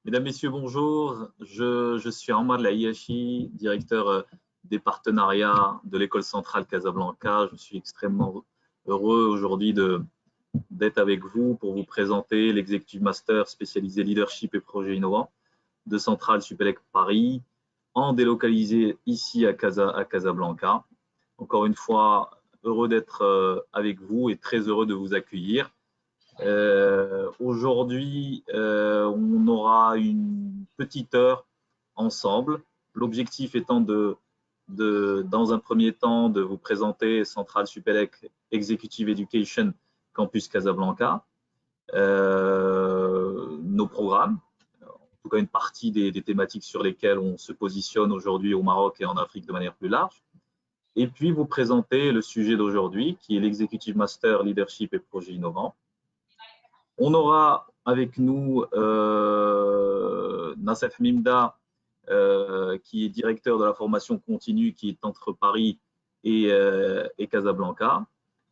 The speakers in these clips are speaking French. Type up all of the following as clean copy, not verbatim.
Mesdames, Messieurs, bonjour. Je suis Ahmad Lahiachi, directeur des partenariats de l'École centrale Casablanca. Je suis extrêmement heureux aujourd'hui d'être avec vous pour vous présenter l'Executive Master spécialisé Leadership et Projets Innovants de Centrale Supélec Paris, en délocalisé ici à Casablanca. Encore une fois, heureux d'être avec vous et très heureux de vous accueillir. Aujourd'hui, on aura une petite heure ensemble. L'objectif étant dans un premier temps, de vous présenter Centrale Supélec Executive Education Campus Casablanca, nos programmes, en tout cas une partie des thématiques sur lesquelles on se positionne aujourd'hui au Maroc et en Afrique de manière plus large. Et puis vous présenter le sujet d'aujourd'hui, qui est l'Executive Master Leadership et Projets Innovants. On aura avec nous Nassef Mimda, qui est directeur de la formation continue, qui est entre Paris et Casablanca.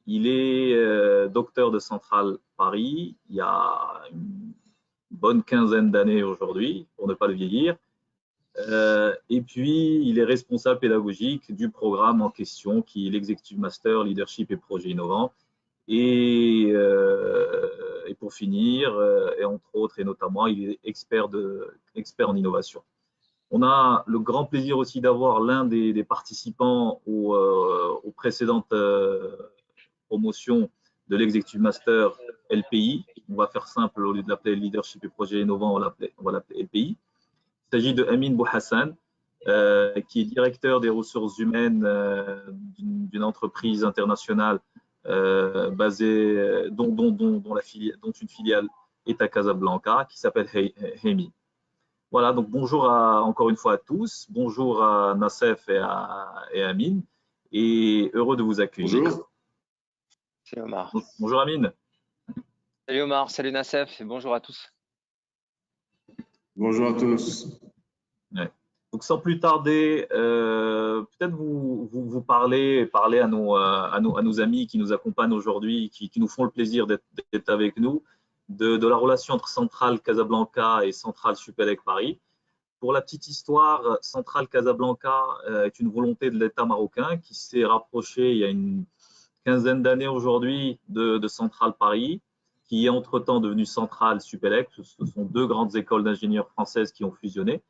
Il est docteur de Centrale Paris, il y a une bonne quinzaine d'années aujourd'hui, pour ne pas le vieillir. Et puis, il est responsable pédagogique du programme en question, qui est l'Executive Master Leadership et Projets Innovants. Et pour finir, et entre autres et notamment, il est expert en innovation. On a le grand plaisir aussi d'avoir l'un des participants aux précédentes promotions de l'Executive Master LPI. On va faire simple, au lieu de l'appeler Leadership et Projets Innovants, on va l'appeler LPI. Il s'agit de Amin Bouhassan, qui est directeur des ressources humaines d'une entreprise internationale basée, dont une filiale est à Casablanca, qui s'appelle Hemi. Voilà, donc bonjour encore une fois à tous, bonjour à Nassef et à Amin, et heureux de vous accueillir. Bonjour. C'est Omar. Bonjour Amin. Salut Omar, salut Nassef, et bonjour à tous. Bonjour à tous. Ouais. Donc sans plus tarder, peut-être vous parler à nos amis qui nous accompagnent aujourd'hui, qui nous font le plaisir d'être avec nous, de la relation entre Centrale Casablanca et Centrale Supélec Paris. Pour la petite histoire, Centrale Casablanca est une volonté de l'État marocain qui s'est rapproché il y a une quinzaine d'années aujourd'hui de Centrale Paris, qui est entre-temps devenue Centrale Supélec. Ce sont deux grandes écoles d'ingénieurs françaises qui ont fusionné.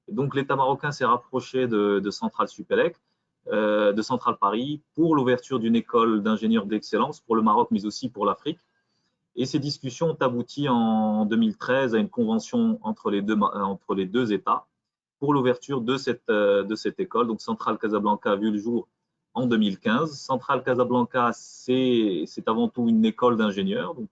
Et donc l'État marocain s'est rapproché de Centrale Supélec, de Centrale Paris, pour l'ouverture d'une école d'ingénieurs d'excellence pour le Maroc, mais aussi pour l'Afrique. Et ces discussions ont abouti en 2013 à une convention entre les deux États pour l'ouverture de cette école. Donc Centrale Casablanca a vu le jour en 2015. Centrale Casablanca, c'est avant tout une école d'ingénieurs, donc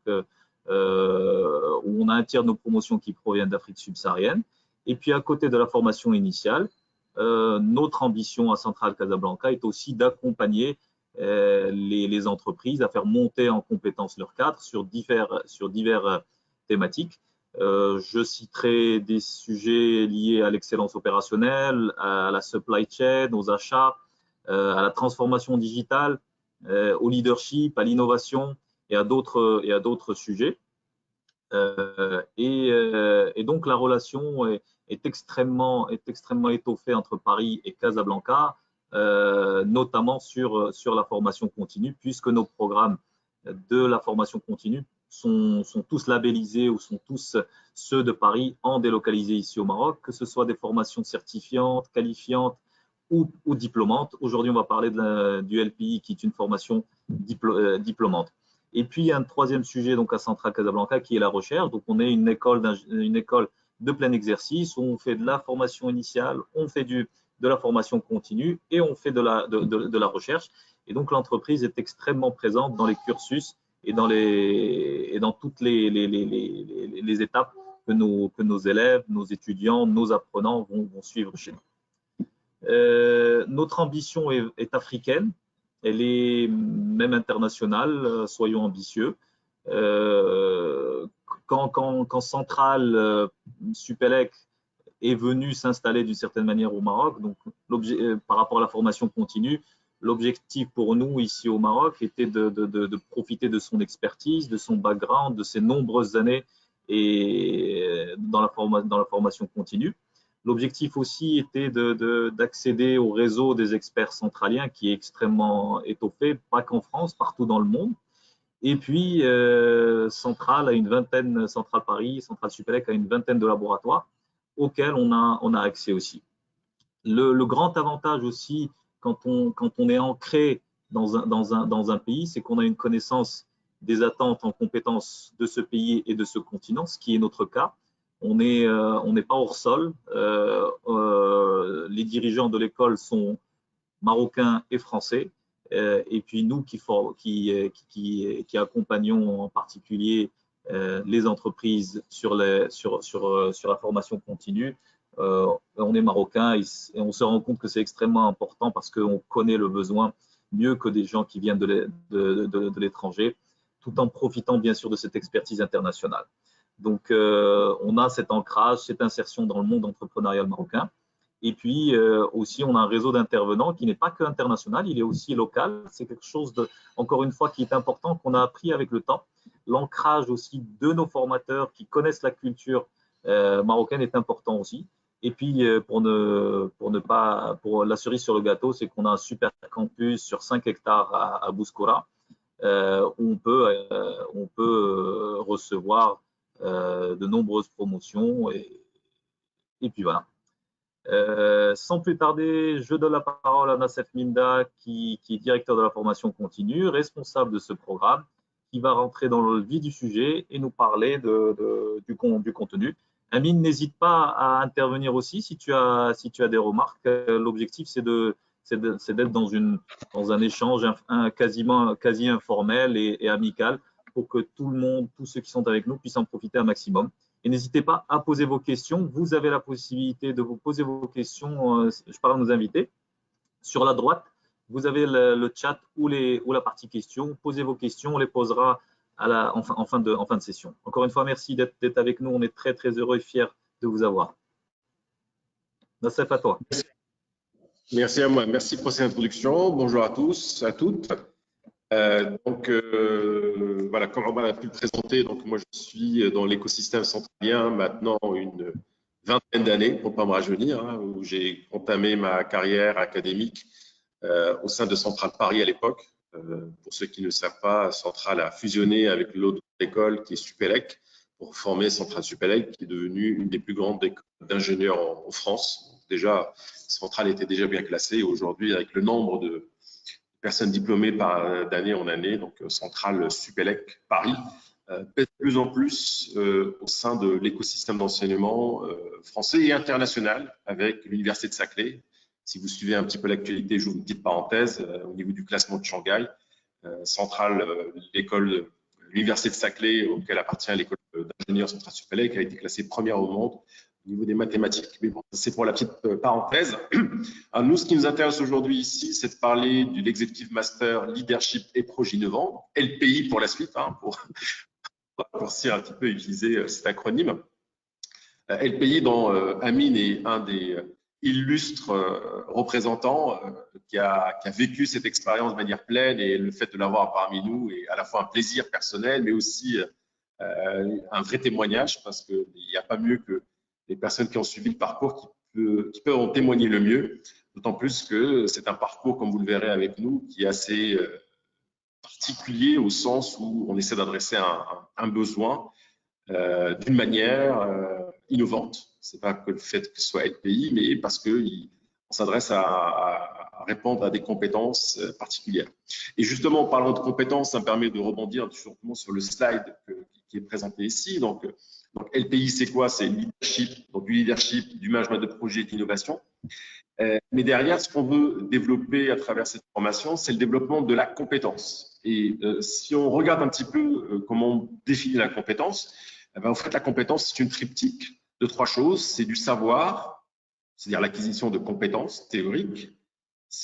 où on a un tiers de nos promotions qui proviennent d'Afrique subsaharienne. Et puis à côté de la formation initiale, notre ambition à Centrale Casablanca est aussi d'accompagner les entreprises à faire monter en compétences leur cadre sur divers thématiques. Je citerai des sujets liés à l'excellence opérationnelle, à la supply chain, aux achats, à la transformation digitale, au leadership, à l'innovation et à d'autres sujets. Et donc la relation est extrêmement étoffée entre Paris et Casablanca, notamment sur la formation continue, puisque nos programmes de la formation continue sont tous labellisés ou sont tous ceux de Paris en délocalisé ici au Maroc, que ce soit des formations certifiantes, qualifiantes ou diplômantes. Aujourd'hui, on va parler du LPI, qui est une formation diplômante. Et puis, il y a un troisième sujet donc à Centrale Casablanca qui est la recherche. Donc, on est une école de plein exercice où on fait de la formation initiale, on fait de la formation continue et on fait de la recherche. Et donc, l'entreprise est extrêmement présente dans les cursus et dans toutes les étapes que nos élèves, nos étudiants, nos apprenants vont suivre chez nous. Notre ambition est africaine. Elle est même internationale, soyons ambitieux. Quand Centrale Supélec est venue s'installer d'une certaine manière au Maroc, donc par rapport à la formation continue, l'objectif pour nous ici au Maroc était de profiter de son expertise, de son background, de ses nombreuses années et dans la formation continue. L'objectif aussi était d'accéder au réseau des experts centraliens qui est extrêmement étoffé, pas qu'en France, partout dans le monde. Et puis, Centrale Paris, Centrale Supélec a une vingtaine de laboratoires auxquels on a accès aussi. Le grand avantage aussi, quand on est ancré dans un pays, c'est qu'on a une connaissance des attentes en compétences de ce pays et de ce continent, ce qui est notre cas. On n'est pas hors sol. Les dirigeants de l'école sont marocains et français. Et puis nous qui accompagnons en particulier les entreprises sur la formation continue, on est marocain et on se rend compte que c'est extrêmement important parce qu'on connaît le besoin mieux que des gens qui viennent de l'étranger, tout en profitant bien sûr de cette expertise internationale. Donc, on a cet ancrage, cette insertion dans le monde entrepreneurial marocain. Et puis, aussi, on a un réseau d'intervenants qui n'est pas que international, il est aussi local. C'est quelque chose, encore une fois, qui est important, qu'on a appris avec le temps. L'ancrage aussi de nos formateurs qui connaissent la culture marocaine est important aussi. Et puis, pour la cerise sur le gâteau, c'est qu'on a un super campus sur 5 hectares à Bouskoura, où on peut recevoir de nombreuses promotions. Et puis voilà. Sans plus tarder, je donne la parole à Nassef Minda, qui est directeur de la formation continue, responsable de ce programme, qui va rentrer dans le vif du sujet et nous parler du contenu. Amine, n'hésite pas à intervenir aussi si tu as des remarques. L'objectif, c'est d'être dans un échange quasi informel et amical pour que tout le monde, tous ceux qui sont avec nous, puissent en profiter un maximum. Et n'hésitez pas à poser vos questions. Vous avez la possibilité de vous poser vos questions. Je parle à nos invités. Sur la droite, vous avez le chat ou la partie questions. Posez vos questions, on les posera en fin de session. Encore une fois, merci d'être avec nous. On est très, très heureux et fiers de vous avoir. Nassef, à toi. Merci à moi. Merci pour cette introduction. Bonjour à tous, à toutes. Voilà, comme on a pu le présenter, donc moi je suis dans l'écosystème centralien maintenant une vingtaine d'années, pour ne pas me rajeunir, hein, où j'ai entamé ma carrière académique au sein de Centrale Paris à l'époque. Pour ceux qui ne savent pas, Centrale a fusionné avec l'autre école qui est Supélec pour former Centrale Supélec, qui est devenue une des plus grandes écoles d'ingénieurs en France. Donc déjà, Centrale était déjà bien classée. Aujourd'hui, avec le nombre de personnes diplômées d'année en année, donc Centrale Supélec Paris, pèse de plus en plus au sein de l'écosystème d'enseignement français et international avec l'Université de Saclay. Si vous suivez un petit peu l'actualité, j'ouvre une petite parenthèse, au niveau du classement de Shanghai, Centrale, l'Université de Saclay, auquel appartient l'école d'ingénieurs Centrale Supélec, a été classée première au monde au niveau des mathématiques. Mais bon, c'est pour la petite parenthèse. Alors nous, ce qui nous intéresse aujourd'hui ici, c'est de parler de l'Executive Master Leadership et Projet Innovant, LPI pour la suite, hein, pour un petit peu utiliser cet acronyme. LPI dont Amine est un des illustres représentants qui a vécu cette expérience de manière pleine, et le fait de l'avoir parmi nous est à la fois un plaisir personnel, mais aussi un vrai témoignage, parce qu'il n'y a pas mieux que les personnes qui ont suivi le parcours qui peuvent en témoigner le mieux, d'autant plus que c'est un parcours, comme vous le verrez avec nous, qui est assez particulier au sens où on essaie d'adresser un besoin d'une manière innovante. Ce n'est pas que le fait que ce soit LPI, mais parce qu'on s'adresse à répondre à des compétences particulières. Et justement, en parlant de compétences, ça me permet de rebondir justement sur le slide qui est présenté ici. Donc LPI, c'est quoi? C'est leadership, donc du leadership, du management de projet et d'innovation. Mais derrière, ce qu'on veut développer à travers cette formation, c'est le développement de la compétence. Et si on regarde un petit peu comment on définit la compétence, en fait, la compétence, c'est une triptyque de 3 choses. C'est du savoir, c'est-à-dire l'acquisition de compétences théoriques.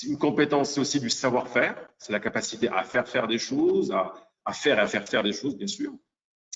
Une compétence, c'est aussi du savoir-faire, c'est la capacité à faire des choses, à faire et à faire faire des choses, bien sûr.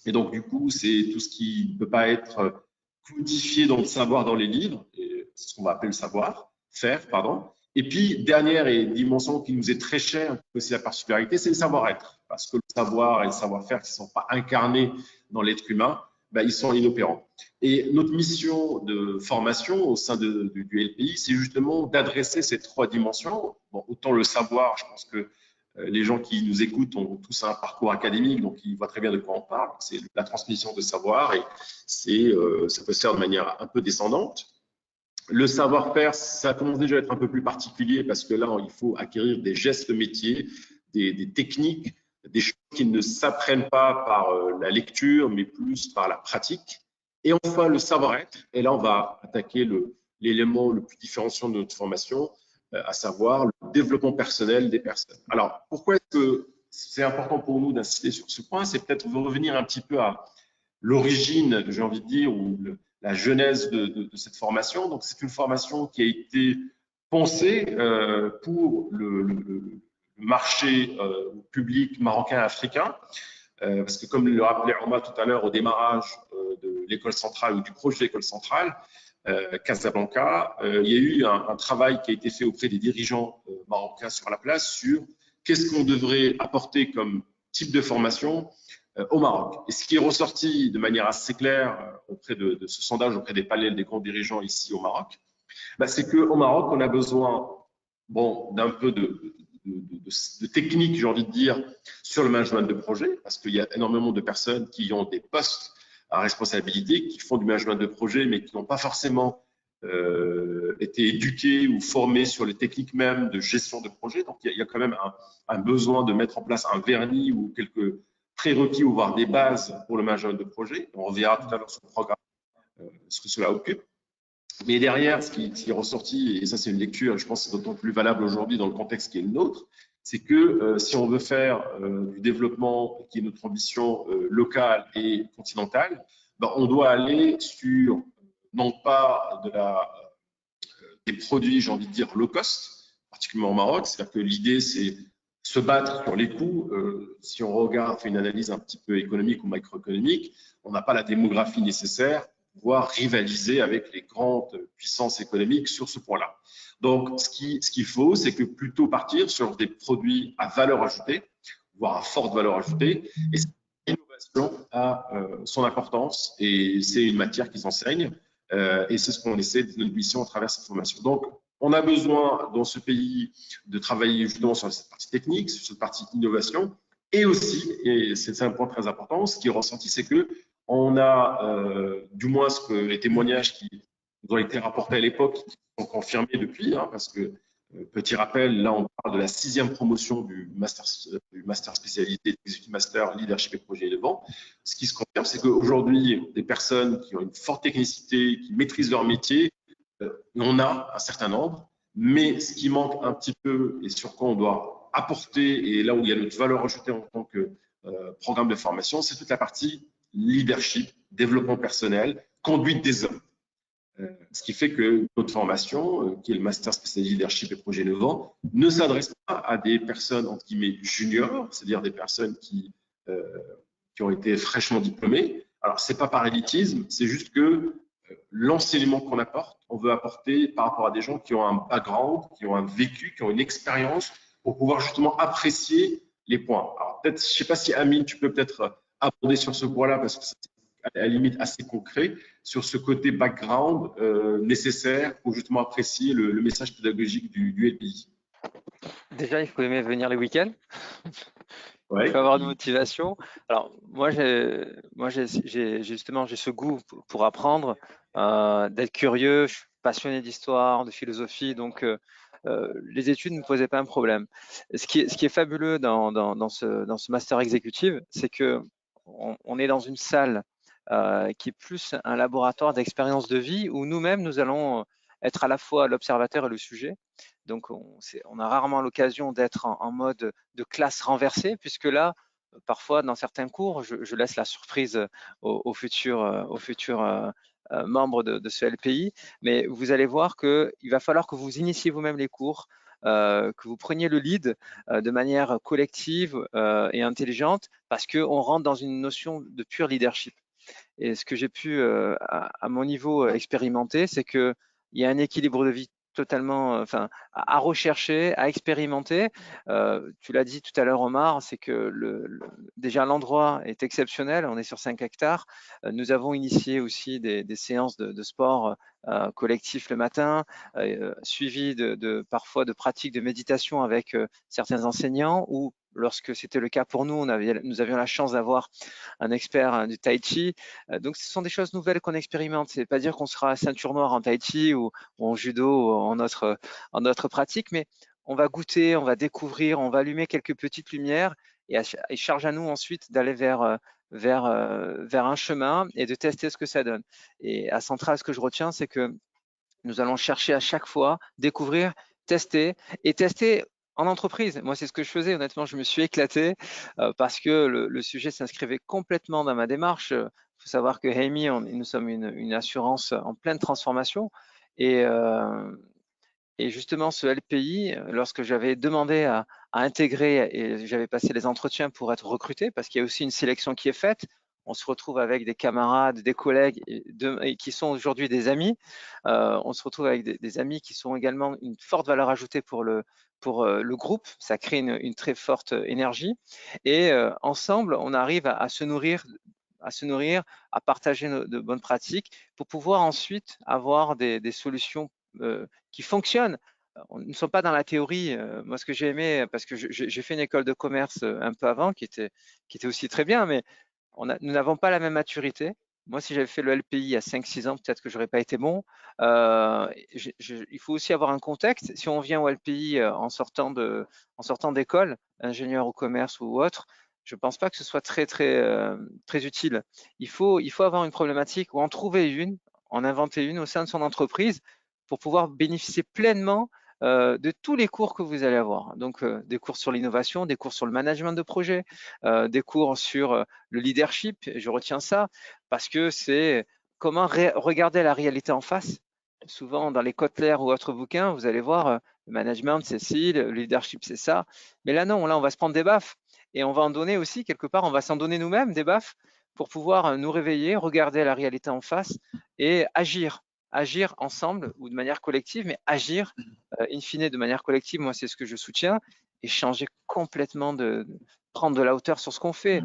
Et donc, du coup, c'est tout ce qui ne peut pas être codifié dans le savoir dans les livres, c'est ce qu'on va appeler le savoir-faire, pardon. Et puis, dernière dimension qui nous est très chère, aussi la particularité, c'est le savoir-être. Parce que le savoir et le savoir-faire qui ne sont pas incarnés dans l'être humain, ils sont inopérants. Et notre mission de formation au sein du LPI, c'est justement d'adresser ces trois dimensions. Bon, autant le savoir, je pense que les gens qui nous écoutent ont tous un parcours académique, donc ils voient très bien de quoi on parle. C'est la transmission de savoir et ça peut se faire de manière un peu descendante. Le savoir-faire, ça commence déjà à être un peu plus particulier parce que là, il faut acquérir des gestes métiers, des techniques, des choses qui ne s'apprennent pas par la lecture, mais plus par la pratique. Et enfin, le savoir-être. Et là, on va attaquer l'élément le plus différenciant de notre formation, à savoir le développement personnel des personnes. Alors, pourquoi est-ce que c'est important pour nous d'insister sur ce point? C'est peut-être revenir un petit peu à l'origine, j'ai envie de dire, ou la genèse de cette formation. Donc, c'est une formation qui a été pensée pour le marché public marocain-africain, parce que comme le rappelait Omar tout à l'heure au démarrage de l'école centrale ou du projet d'école centrale, Casablanca, il y a eu un travail qui a été fait auprès des dirigeants marocains sur la place sur qu'est-ce qu'on devrait apporter comme type de formation au Maroc. Et ce qui est ressorti de manière assez claire auprès de ce sondage auprès des panels des grands dirigeants ici au Maroc, c'est qu'au Maroc, on a besoin d'un peu de technique, j'ai envie de dire, sur le management de projet, parce qu'il y a énormément de personnes qui ont des postes à responsabilité, qui font du management de projet, mais qui n'ont pas forcément été éduqués ou formés sur les techniques même de gestion de projet. Donc, il y a quand même un besoin de mettre en place un vernis ou quelques prérequis ou voire des bases pour le management de projet. On reviendra tout à l'heure sur le programme, ce que cela occupe. Mais derrière, ce qui est ressorti, et ça c'est une lecture, je pense que c'est d'autant plus valable aujourd'hui dans le contexte qui est le nôtre, c'est que si on veut faire du développement qui est notre ambition locale et continentale, on doit aller sur non pas des produits, j'ai envie de dire, low cost, particulièrement au Maroc, c'est-à-dire que l'idée c'est se battre sur les coûts. Si on regarde, fait une analyse un petit peu économique ou macroéconomique, on n'a pas la démographie nécessaire pouvoir rivaliser avec les grandes puissances économiques sur ce point-là. Donc, ce qu'il faut, c'est que plutôt partir sur des produits à valeur ajoutée, voire à forte valeur ajoutée, et l'innovation a son importance, et c'est une matière qui s'enseigne, et c'est ce qu'on essaie de notre mission à travers cette formation. Donc, on a besoin dans ce pays de travailler justement sur cette partie technique, sur cette partie innovation, et aussi, et c'est un point très important, ce qui est ressenti, c'est que on a, du moins ce que les témoignages qui nous ont été rapportés à l'époque, qui sont confirmés depuis, parce que, petit rappel, là on parle de la 6e promotion du master spécialité, Executive Master Leadership et Projet Innovant. Ce qui se confirme, c'est qu'aujourd'hui, des personnes qui ont une forte technicité, qui maîtrisent leur métier, on a un certain nombre, mais ce qui manque un petit peu et sur quoi on doit apporter, et là où il y a notre valeur ajoutée en tant que programme de formation, c'est toute la partie leadership, développement personnel, conduite des hommes. Ce qui fait que notre formation, qui est le Master spécialisé leadership et projet innovant, ne s'adresse pas à des personnes entre guillemets juniors, c'est-à-dire des personnes qui ont été fraîchement diplômées. Alors, c'est pas par élitisme, c'est juste que l'enseignement qu'on apporte, on veut apporter par rapport à des gens qui ont un background, qui ont un vécu, qui ont une expérience pour pouvoir justement apprécier les points. Alors, peut-être, je sais pas si Amine, tu peux peut-être aborder sur ce point-là parce que c'est à la limite assez concret sur ce côté background nécessaire pour justement apprécier le message pédagogique du LPI. Déjà, il faut aimer venir les week-ends. Ouais. Il faut avoir de motivation. Alors, moi, j'ai justement ce goût pour apprendre, d'être curieux. Je suis passionné d'histoire, de philosophie, donc les études ne me posaient pas un problème. Ce qui est fabuleux dans ce master exécutif, c'est que on est dans une salle qui est plus un laboratoire d'expérience de vie où nous-mêmes, nous allons être à la fois l'observateur et le sujet. Donc, on a rarement l'occasion d'être en mode de classe renversée, puisque là, parfois, dans certains cours, je laisse la surprise aux futurs membres de ce LPI, mais vous allez voir qu'il va falloir que vous initiez vous-même les cours, que vous preniez le lead de manière collective et intelligente, parce qu'on rentre dans une notion de pur leadership. Et ce que j'ai pu, à mon niveau, expérimenter, c'est qu'il y a un équilibre de vie totalement, enfin, à rechercher, à expérimenter. Tu l'as dit tout à l'heure, Omar, c'est que déjà l'endroit est exceptionnel. On est sur 5 hectares. Nous avons initié aussi des séances de sport collectif le matin, suivi parfois de pratiques de méditation avec certains enseignants, ou lorsque c'était le cas pour nous, nous avions la chance d'avoir un expert du tai chi. Donc ce sont des choses nouvelles qu'on expérimente. C'est pas dire qu'on sera ceinture noire en tai chi ou en judo ou en notre pratique, mais on va goûter, on va découvrir, on va allumer quelques petites lumières, et charge à nous ensuite d'aller vers un chemin et de tester ce que ça donne. Et à Centrale, ce que je retiens, c'est que nous allons chercher à chaque fois, découvrir, tester, et tester en entreprise. Moi, c'est ce que je faisais. Honnêtement, je me suis éclaté parce que le sujet s'inscrivait complètement dans ma démarche. Il faut savoir que Amy, nous sommes une assurance en pleine transformation. Et justement, ce LPI, lorsque j'avais demandé à intégrer, et j'avais passé les entretiens pour être recruté, parce qu'il y a aussi une sélection qui est faite, on se retrouve avec des camarades, des collègues et qui sont aujourd'hui des amis. On se retrouve avec des amis qui sont également une forte valeur ajoutée pour le groupe. Ça crée une très forte énergie. Et ensemble, on arrive à se nourrir, à partager de bonnes pratiques pour pouvoir ensuite avoir des solutions qui fonctionnent. Nous ne sommes pas dans la théorie. Moi, ce que j'ai aimé, parce que j'ai fait une école de commerce un peu avant, qui était aussi très bien, mais nous n'avons pas la même maturité. Moi, si j'avais fait le LPI à 5-6 ans, peut-être que j'aurais pas été bon. Il faut aussi avoir un contexte. Si on vient au LPI en sortant d'école, ingénieur au commerce ou autre, je ne pense pas que ce soit très utile. Il faut avoir une problématique ou en trouver une, en inventer une au sein de son entreprise pour pouvoir bénéficier pleinement de tous les cours que vous allez avoir. Donc, des cours sur l'innovation, des cours sur le management de projet, des cours sur le leadership. Je retiens ça parce que c'est comment regarder la réalité en face. Souvent, dans les Kotler ou autres bouquins, vous allez voir le management, c'est ci, le leadership, c'est ça. Mais là, non, là, on va se prendre des baffes et on va en donner aussi, quelque part, on va s'en donner nous-mêmes des baffes pour pouvoir nous réveiller, regarder la réalité en face et agir ensemble ou de manière collective, mais agir in fine de manière collective. Moi, c'est ce que je soutiens, et changer complètement, prendre de la hauteur sur ce qu'on fait.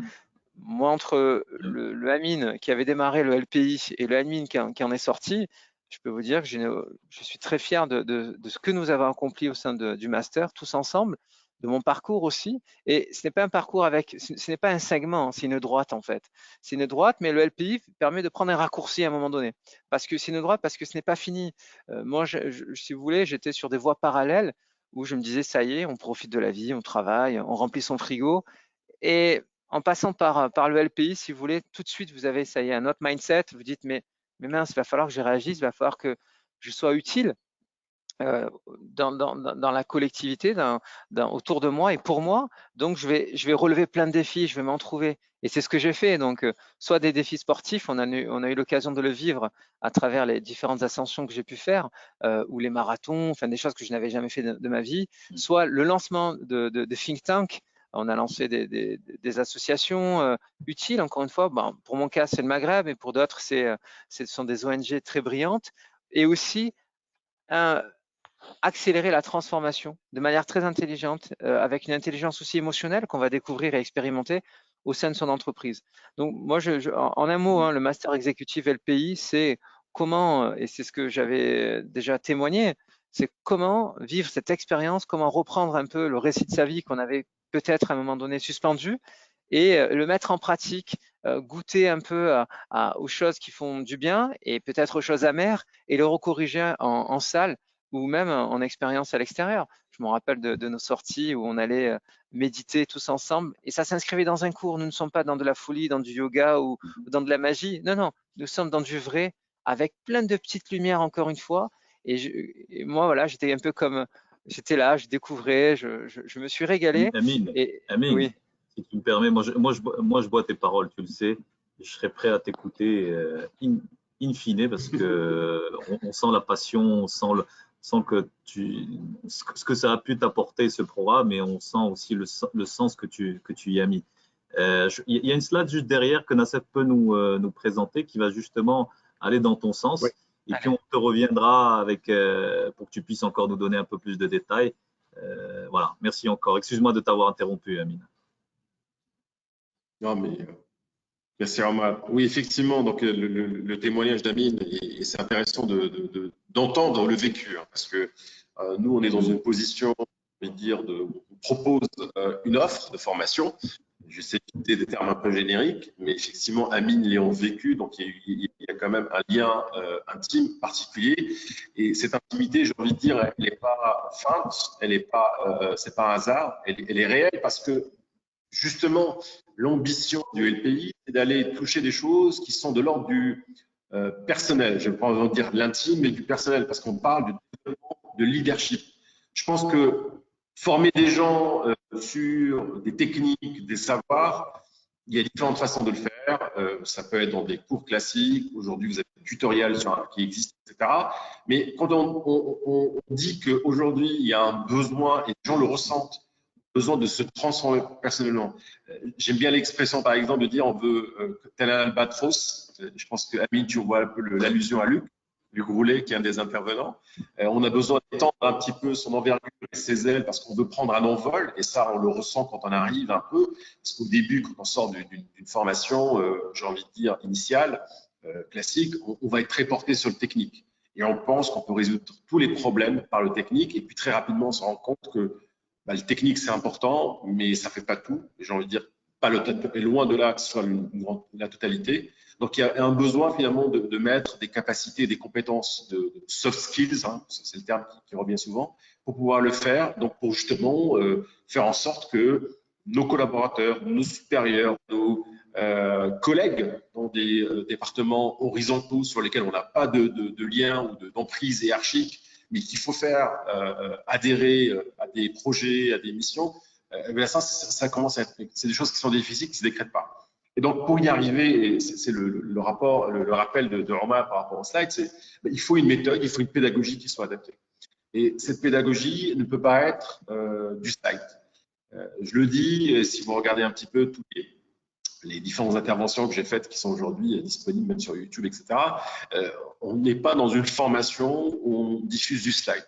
Moi, entre le Amine qui avait démarré le LPI et le Amine qui en est sorti, je peux vous dire que je suis très fier de ce que nous avons accompli au sein du master, tous ensemble, de mon parcours aussi. Et ce n'est pas un parcours ce n'est pas un segment, c'est une droite en fait. C'est une droite, mais le LPI permet de prendre un raccourci à un moment donné. Parce que c'est une droite, parce que ce n'est pas fini. Moi, si vous voulez, j'étais sur des voies parallèles où je me disais, ça y est, on profite de la vie, on travaille, on remplit son frigo. Et en passant par le LPI, si vous voulez, tout de suite, vous avez, ça y est, un autre mindset. Vous dites, mais mince, il va falloir que je réagisse, il va falloir que je sois utile dans la collectivité, autour de moi et pour moi. Donc, je vais relever plein de défis, je vais m'en trouver. Et c'est ce que j'ai fait. Donc, soit des défis sportifs, on a eu l'occasion de le vivre à travers les différentes ascensions que j'ai pu faire, ou les marathons, enfin des choses que je n'avais jamais fait de ma vie, soit le lancement de think tank. On a lancé des associations utiles, encore une fois. Bon, pour mon cas, c'est le Maghreb, et pour d'autres, ce sont des ONG très brillantes. Et aussi, accélérer la transformation de manière très intelligente, avec une intelligence aussi émotionnelle qu'on va découvrir et expérimenter au sein de son entreprise. Donc moi, en un mot, hein, le Master Exécutif LPI, c'est comment, et c'est ce que j'avais déjà témoigné, c'est comment vivre cette expérience, comment reprendre un peu le récit de sa vie qu'on avait peut-être à un moment donné suspendu, et le mettre en pratique, goûter un peu aux choses qui font du bien et peut-être aux choses amères, et le recorriger en salle ou même en expérience à l'extérieur. Je me rappelle de nos sorties où on allait méditer tous ensemble, et ça s'inscrivait dans un cours. Nous ne sommes pas dans de la folie, dans du yoga ou dans de la magie. Non, non, nous sommes dans du vrai, avec plein de petites lumières, encore une fois. Et moi, voilà, j'étais un peu comme, j'étais là, je découvrais, je me suis régalé. Amine, Et Amine, oui. si tu me permets, moi, je bois tes paroles, tu le sais. Je serais prêt à t'écouter in fine, parce que on sent la passion, on sent ce que ça a pu t'apporter, ce programme, et on sent aussi le sens que tu y as mis. Il y a une slide juste derrière que Nassef peut nous présenter, qui va justement aller dans ton sens. Oui. Et puis, on te reviendra avec, pour que tu puisses encore nous donner un peu plus de détails. Voilà, merci encore. Excuse-moi de t'avoir interrompu, Amine. Non, mais merci Omar. Oui, effectivement, donc le témoignage d'Amine, et c'est intéressant d'entendre le vécu, hein, parce que nous, on est dans une position, je vais dire, on propose une offre de formation. Je sais citer des termes un peu génériques, mais effectivement, Amine l'ayant vécu, donc il y a quand même un lien intime particulier. Et cette intimité, j'ai envie de dire, elle n'est pas feinte, elle n'est pas, c'est pas un hasard, elle est réelle parce que justement, l'ambition du LPI, c'est d'aller toucher des choses qui sont de l'ordre du personnel. Je ne vais pas dire l'intime, mais du personnel, parce qu'on parle de développement de leadership. Je pense que former des gens sur des techniques, des savoirs, il y a différentes façons de le faire. Ça peut être dans des cours classiques. Aujourd'hui, vous avez des tutoriels qui existent, etc. Mais quand on dit qu'aujourd'hui, il y a un besoin, et les gens le ressentent, besoin de se transformer personnellement. J'aime bien l'expression, par exemple, de dire on veut tel un albatros. Je pense que Amine, tu vois un peu l'allusion à Luc Roulet, qui est un des intervenants. On a besoin d'étendre un petit peu son envergure et ses ailes parce qu'on veut prendre un envol. Et ça, on le ressent quand on arrive un peu. Parce qu'au début, quand on sort d'une formation, j'ai envie de dire, initiale, classique, on va être très porté sur le technique. Et on pense qu'on peut résoudre tous les problèmes par le technique. Et puis très rapidement, on se rend compte que le technique, c'est important, mais ça ne fait pas tout. J'ai envie de dire, pas le et loin de là que ce soit la totalité. Donc, il y a un besoin finalement de mettre des capacités, des compétences de soft skills, hein, c'est le terme qui revient souvent, pour pouvoir le faire. Donc, pour justement faire en sorte que nos collaborateurs, nos supérieurs, nos collègues dans des départements horizontaux sur lesquels on n'a pas de lien ou d'emprise hiérarchique, mais qu'il faut faire adhérer à des projets, à des missions, ça commence à être, c'est des choses qui sont difficiles, qui ne se décrètent pas. Et donc, pour y arriver, c'est le rappel de Romain par rapport au slide, c'est il faut une méthode, il faut une pédagogie qui soit adaptée. Et cette pédagogie ne peut pas être du slide. Je le dis, si vous regardez un petit peu tous les différentes interventions que j'ai faites qui sont aujourd'hui disponibles même sur YouTube, etc. On n'est pas dans une formation où on diffuse du slide.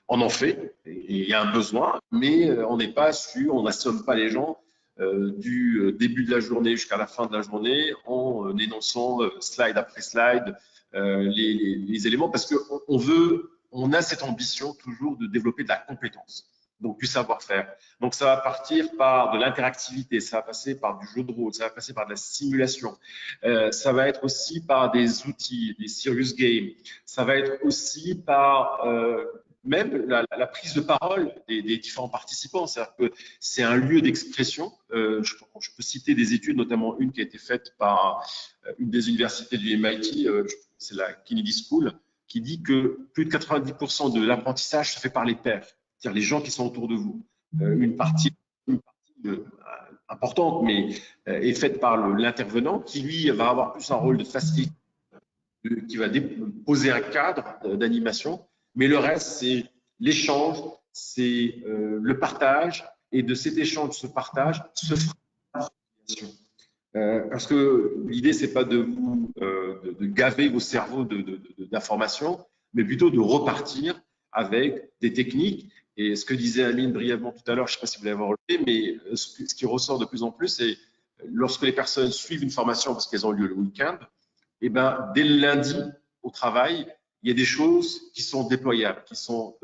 On en fait, et il y a un besoin, mais on n'est pas sûr, on n'assomme pas les gens du début de la journée jusqu'à la fin de la journée en énonçant slide après slide les éléments, parce on a cette ambition toujours de développer de la compétence, donc du savoir-faire. Donc ça va partir par de l'interactivité, ça va passer par du jeu de rôle, ça va passer par de la simulation, ça va être aussi par des outils, des serious games, ça va être aussi par même la prise de parole des différents participants. C'est-à-dire que c'est un lieu d'expression. Je peux citer des études, notamment une qui a été faite par une des universités du MIT, c'est la Kennedy School, qui dit que plus de 90% de l'apprentissage se fait par les pairs, c'est-à-dire les gens qui sont autour de vous. Une partie importante, mais est faite par l'intervenant, qui lui va avoir plus un rôle de facilitateur, qui va poser un cadre d'animation, mais le reste, c'est l'échange, c'est le partage, et de cet échange, de ce partage, se fera l'appropriation. Parce que l'idée, c'est pas de gaver vos cerveaux d'informations, mais plutôt de repartir avec des techniques. Et ce que disait Amine brièvement tout à l'heure, je ne sais pas si vous l'avez relevé, mais ce qui ressort de plus en plus, c'est lorsque les personnes suivent une formation parce qu'elles ont lieu le week-end, et ben, dès le lundi au travail, il y a des choses qui sont déployables, qui sont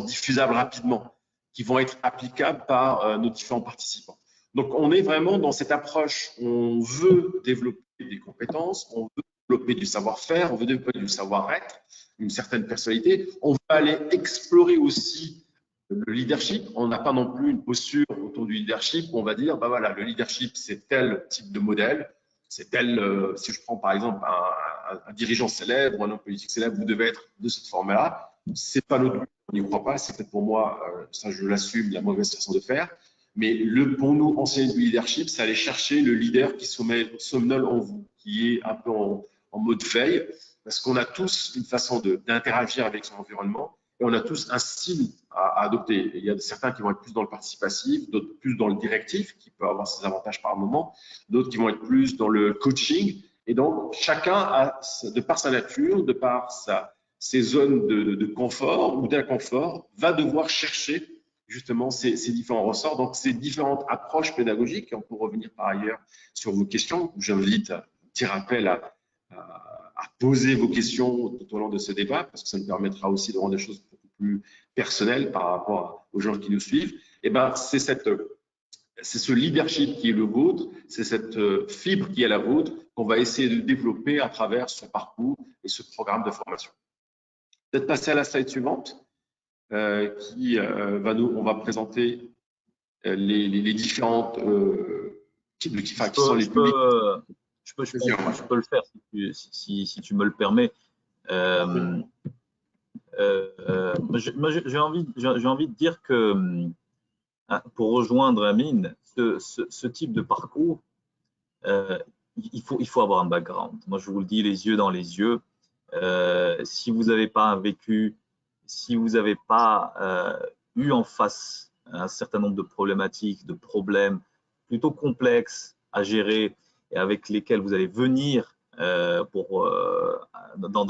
diffusables rapidement, qui vont être applicables par nos différents participants. Donc, on est vraiment dans cette approche, on veut développer des compétences, on veut développer du savoir-faire, on veut développer du savoir-être, une certaine personnalité. On va aller explorer aussi le leadership. On n'a pas non plus une posture autour du leadership où on va dire, bah voilà, le leadership, c'est tel type de modèle, c'est tel, si je prends par exemple un dirigeant célèbre ou un homme politique célèbre, vous devez être de cette forme-là. C'est pas notre but, on n'y croit pas, c'est peut-être pour moi, ça je l'assume, la mauvaise façon de faire. Mais pour nous, enseignants du leadership, c'est aller chercher le leader qui somnole en vous, qui est un peu en mode veille, parce qu'on a tous une façon d'interagir avec son environnement et on a tous un style à adopter. Et il y a certains qui vont être plus dans le participatif, d'autres plus dans le directif, qui peut avoir ses avantages par moment, d'autres qui vont être plus dans le coaching. Et donc, chacun, a, de par sa nature, de par ses zones de confort ou d'inconfort, va devoir chercher justement ces différents ressorts. Donc, ces différentes approches pédagogiques, on peut revenir par ailleurs sur vos questions. J'invite, petit rappel, à poser vos questions tout au long de ce débat, parce que ça nous permettra aussi de rendre les choses beaucoup plus personnelles par rapport aux gens qui nous suivent. Et ben, c'est ce leadership qui est le vôtre, c'est cette fibre qui est la vôtre qu'on va essayer de développer à travers ce parcours et ce programme de formation. Peut-être passer à la slide suivante, on va présenter les différentes types de qui sont les publics. Je peux le faire si tu me le permets. J'ai envie de dire que pour rejoindre Amine, ce type de parcours, il faut avoir un background. Moi, je vous le dis les yeux dans les yeux. Si vous n'avez pas vécu, si vous n'avez pas eu en face un certain nombre de problématiques, de problèmes plutôt complexes à gérer et avec lesquels vous allez venir dans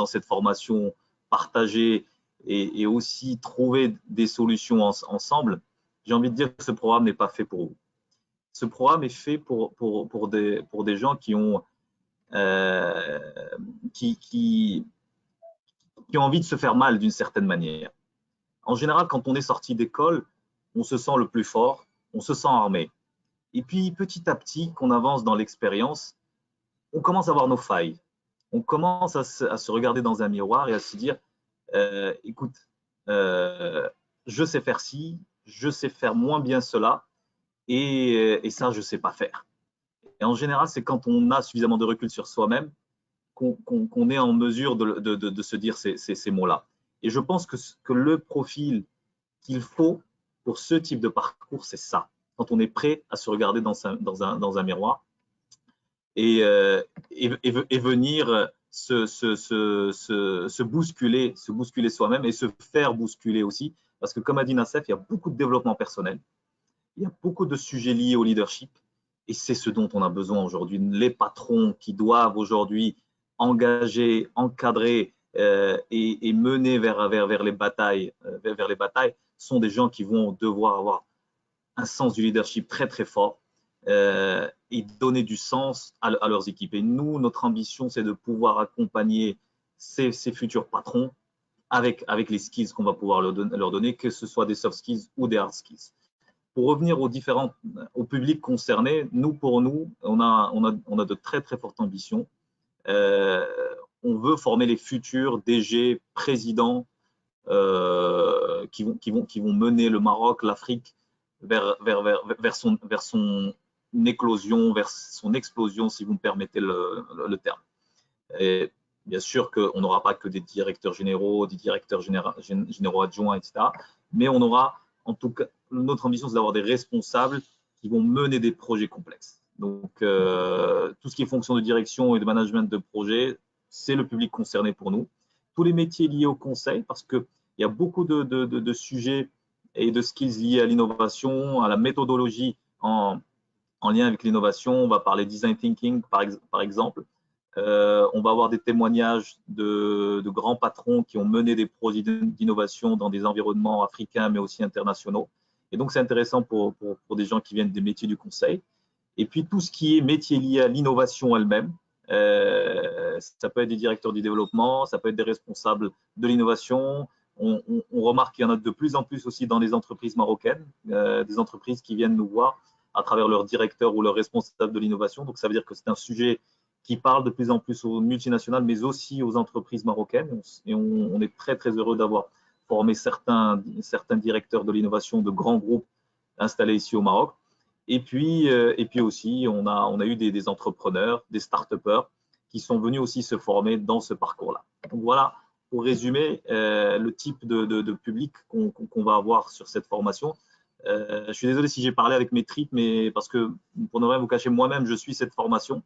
cette formation partager et aussi trouver des solutions ensemble, j'ai envie de dire que ce programme n'est pas fait pour vous. Ce programme est fait pour des gens qui ont envie de se faire mal d'une certaine manière. En général, quand on est sorti d'école, on se sent le plus fort, on se sent armé. Et puis, petit à petit, qu'on avance dans l'expérience, on commence à voir nos failles. On commence à se regarder dans un miroir et à se dire, écoute, je sais faire ci, je sais faire moins bien cela, et ça, je ne sais pas faire. Et en général, c'est quand on a suffisamment de recul sur soi-même qu'on est en mesure de se dire ces mots-là. Et je pense que le profil qu'il faut pour ce type de parcours, c'est ça. Quand on est prêt à se regarder dans un miroir et venir se bousculer soi-même et se faire bousculer aussi. Parce que comme a dit Nassef, il y a beaucoup de développement personnel, il y a beaucoup de sujets liés au leadership et c'est ce dont on a besoin aujourd'hui. Les patrons qui doivent aujourd'hui engager, encadrer et mener vers les batailles sont des gens qui vont devoir avoir un sens du leadership très très fort et donner du sens à leurs équipes. Et nous, notre ambition, c'est de pouvoir accompagner ces futurs patrons avec les skills qu'on va pouvoir leur donner, que ce soit des soft skills ou des hard skills. Pour revenir au public concerné, pour nous, on a de très très fortes ambitions. On veut former les futurs DG, présidents qui vont mener le Maroc, l'Afrique vers son éclosion, vers son explosion, si vous me permettez le terme. Et bien sûr qu'on n'aura pas que des directeurs généraux, des directeurs généraux adjoints, etc. Mais on aura, en tout cas, notre ambition, c'est d'avoir des responsables qui vont mener des projets complexes. Donc, tout ce qui est fonction de direction et de management de projet, c'est le public concerné pour nous. Tous les métiers liés au conseil, parce qu'il y a beaucoup de sujets et de skills liés à l'innovation, à la méthodologie en lien avec l'innovation. On va parler design thinking, par exemple. On va avoir des témoignages de grands patrons qui ont mené des projets d'innovation dans des environnements africains, mais aussi internationaux. Et donc, c'est intéressant pour des gens qui viennent des métiers du conseil. Et puis, tout ce qui est métier lié à l'innovation elle-même, ça peut être des directeurs du développement, ça peut être des responsables de l'innovation. On remarque qu'il y en a de plus en plus aussi dans les entreprises marocaines, des entreprises qui viennent nous voir à travers leurs directeurs ou leurs responsables de l'innovation. Donc, ça veut dire que c'est un sujet qui parle de plus en plus aux multinationales, mais aussi aux entreprises marocaines. Et on est très, très heureux d'avoir formé certains directeurs de l'innovation de grands groupes installés ici au Maroc. Et puis aussi, on a eu des entrepreneurs, des start-upers qui sont venus aussi se former dans ce parcours-là. Donc voilà, pour résumer, le type de public qu'on va avoir sur cette formation. Je suis désolé si j'ai parlé avec mes tripes, mais parce que pour ne rien vous cacher, moi-même, je suis cette formation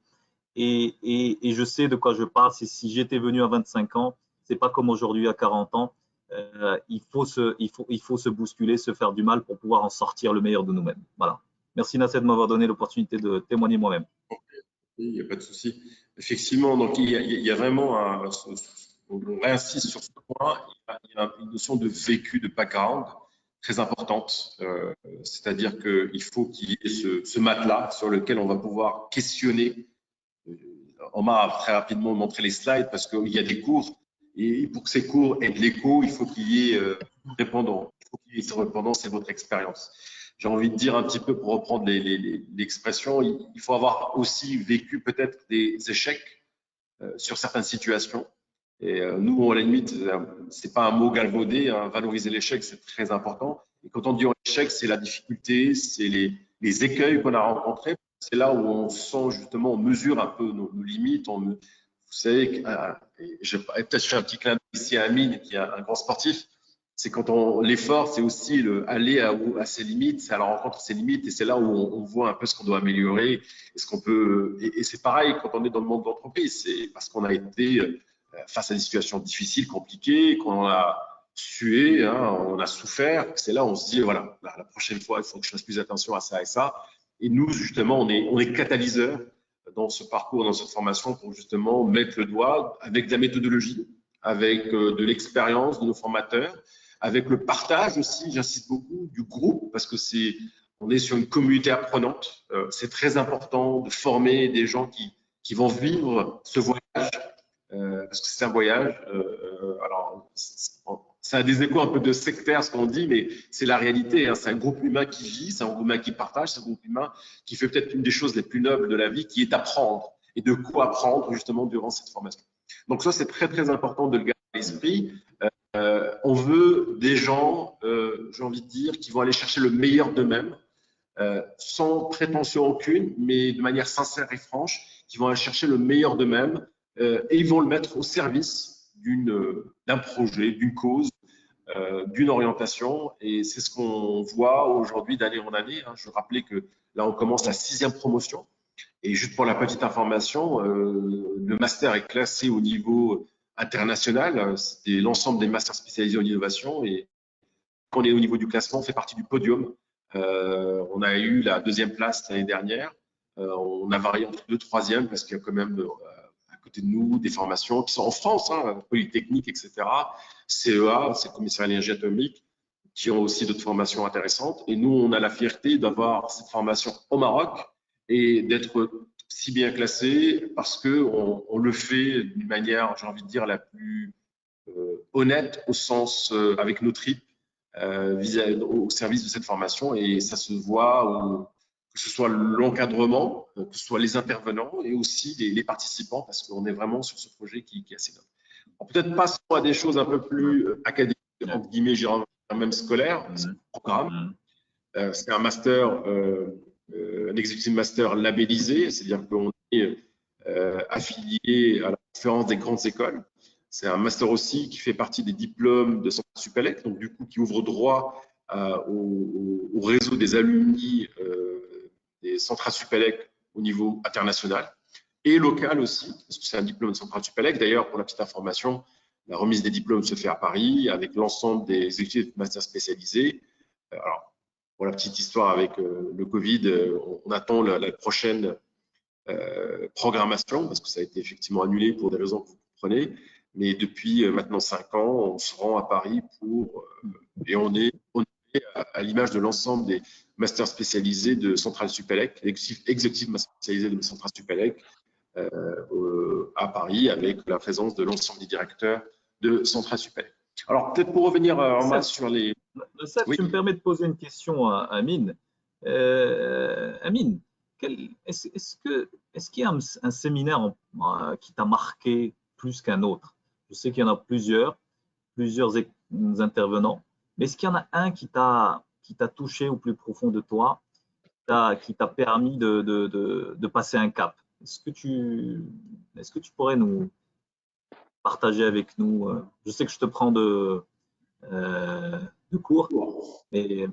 et je sais de quoi je parle. Si j'étais venu à 25 ans, c'est pas comme aujourd'hui à 40 ans. Il faut se bousculer, se faire du mal pour pouvoir en sortir le meilleur de nous-mêmes. Voilà. Merci Nassef de m'avoir donné l'opportunité de témoigner moi-même. Il n'y a pas de souci. Effectivement, donc il y a vraiment on réinsiste sur ce point. Il y a une notion de vécu, de background très importante. C'est-à-dire qu'il faut qu'il y ait ce matelas sur lequel on va pouvoir questionner. On m'a très rapidement montré les slides parce qu'il y a des cours et pour que ces cours aient de l'écho, il faut qu'il y ait répondant. Il faut qu'il y ait ce répondant, c'est votre expérience. J'ai envie de dire un petit peu pour reprendre l'expression, il faut avoir aussi vécu peut-être des échecs sur certaines situations. Et nous, à la limite, c'est pas un mot galvaudé, hein, valoriser l'échec, c'est très important. Et quand on dit échec, c'est la difficulté, c'est les écueils qu'on a rencontrés. C'est là où on sent justement, on mesure un peu nos limites. Vous savez, peut-être je fais un petit clin d'œil ici à Amine, qui est un grand sportif. C'est quand l'effort, c'est aussi aller à ses limites, c'est à la rencontre de ses limites, et c'est là où on voit un peu ce qu'on doit améliorer, et ce qu'on peut. Et c'est pareil quand on est dans le monde de l'entreprise, c'est parce qu'on a été face à des situations difficiles, compliquées, qu'on a sué, hein, on a souffert. C'est là où on se dit voilà, la prochaine fois, il faut que je fasse plus attention à ça et ça. Et nous, justement, on est catalyseurs dans ce parcours, dans cette formation, pour justement mettre le doigt avec de la méthodologie, avec de l'expérience de nos formateurs, avec le partage aussi, j'insiste beaucoup, du groupe, parce que on est sur une communauté apprenante. C'est très important de former des gens qui vont vivre ce voyage, parce que c'est un voyage. Alors, ça a des échos un peu de sectaire, ce qu'on dit, mais c'est la réalité. Hein. C'est un groupe humain qui vit, c'est un groupe humain qui partage, c'est un groupe humain qui fait peut-être une des choses les plus nobles de la vie, qui est apprendre, et de quoi apprendre justement durant cette formation. Donc ça, c'est très, très important de le garder à l'esprit. On veut des gens, j'ai envie de dire, qui vont aller chercher le meilleur d'eux-mêmes, sans prétention aucune, mais de manière sincère et franche, qui vont aller chercher le meilleur d'eux-mêmes et ils vont le mettre au service d'un projet, d'une cause, d'une orientation. Et c'est ce qu'on voit aujourd'hui d'année en année. Hein. Je rappelais que là, on commence la 6e promotion. Et juste pour la petite information, le master est classé au niveau international. C'est l'ensemble des masters spécialisés en innovation. Et quand on est au niveau du classement, on fait partie du podium. On a eu la 2e place l'année dernière. On a varié entre 2 et 3e parce qu'il y a quand même à côté de nous des formations qui sont en France, hein, Polytechnique, etc. CEA, c'est le commissariat à l'énergie atomique, qui ont aussi d'autres formations intéressantes. Et nous, on a la fierté d'avoir cette formation au Maroc et d'être si bien classé parce qu'on le fait d'une manière, j'ai envie de dire, la plus honnête au sens avec nos tripes au service de cette formation. Et ça se voit que ce soit l'encadrement, que ce soit les intervenants et aussi les participants parce qu'on est vraiment sur ce projet qui est assez noble. Peut-être passons à des choses un peu plus académiques, entre guillemets, même scolaire, c'est un programme. C'est un master, un executive master labellisé, c'est-à-dire qu'on est affilié à la conférence des grandes écoles. C'est un master aussi qui fait partie des diplômes de Centrale Supélec, donc du coup qui ouvre droit au réseau des alumni des Centrales Supélec au niveau international et local aussi, parce que c'est un diplôme de Centrale Supélec. D'ailleurs, pour la petite information, la remise des diplômes se fait à Paris avec l'ensemble des exécutifs de master spécialisés. Alors, pour la petite histoire avec le Covid, on attend la prochaine programmation parce que ça a été effectivement annulé pour des raisons que vous comprenez. Mais depuis maintenant 5 ans, on se rend à Paris et on est à l'image de l'ensemble des masters spécialisés de Centrale Supélec, exécutifs masters spécialisés de Centrale Supélec à Paris avec la présence de l'ensemble des directeurs de Centrale Supélec. Alors peut-être pour revenir en masse sur les… Ça, oui. Tu me permets de poser une question à Amine. Amine, est-ce qu'il y a un séminaire qui t'a marqué plus qu'un autre? Je sais qu'il y en a plusieurs intervenants, mais est-ce qu'il y en a un qui t'a touché au plus profond de toi, qui t'a permis de passer un cap? Est-ce que tu pourrais nous partager avec nous? Je sais que je te prends de cours, mais…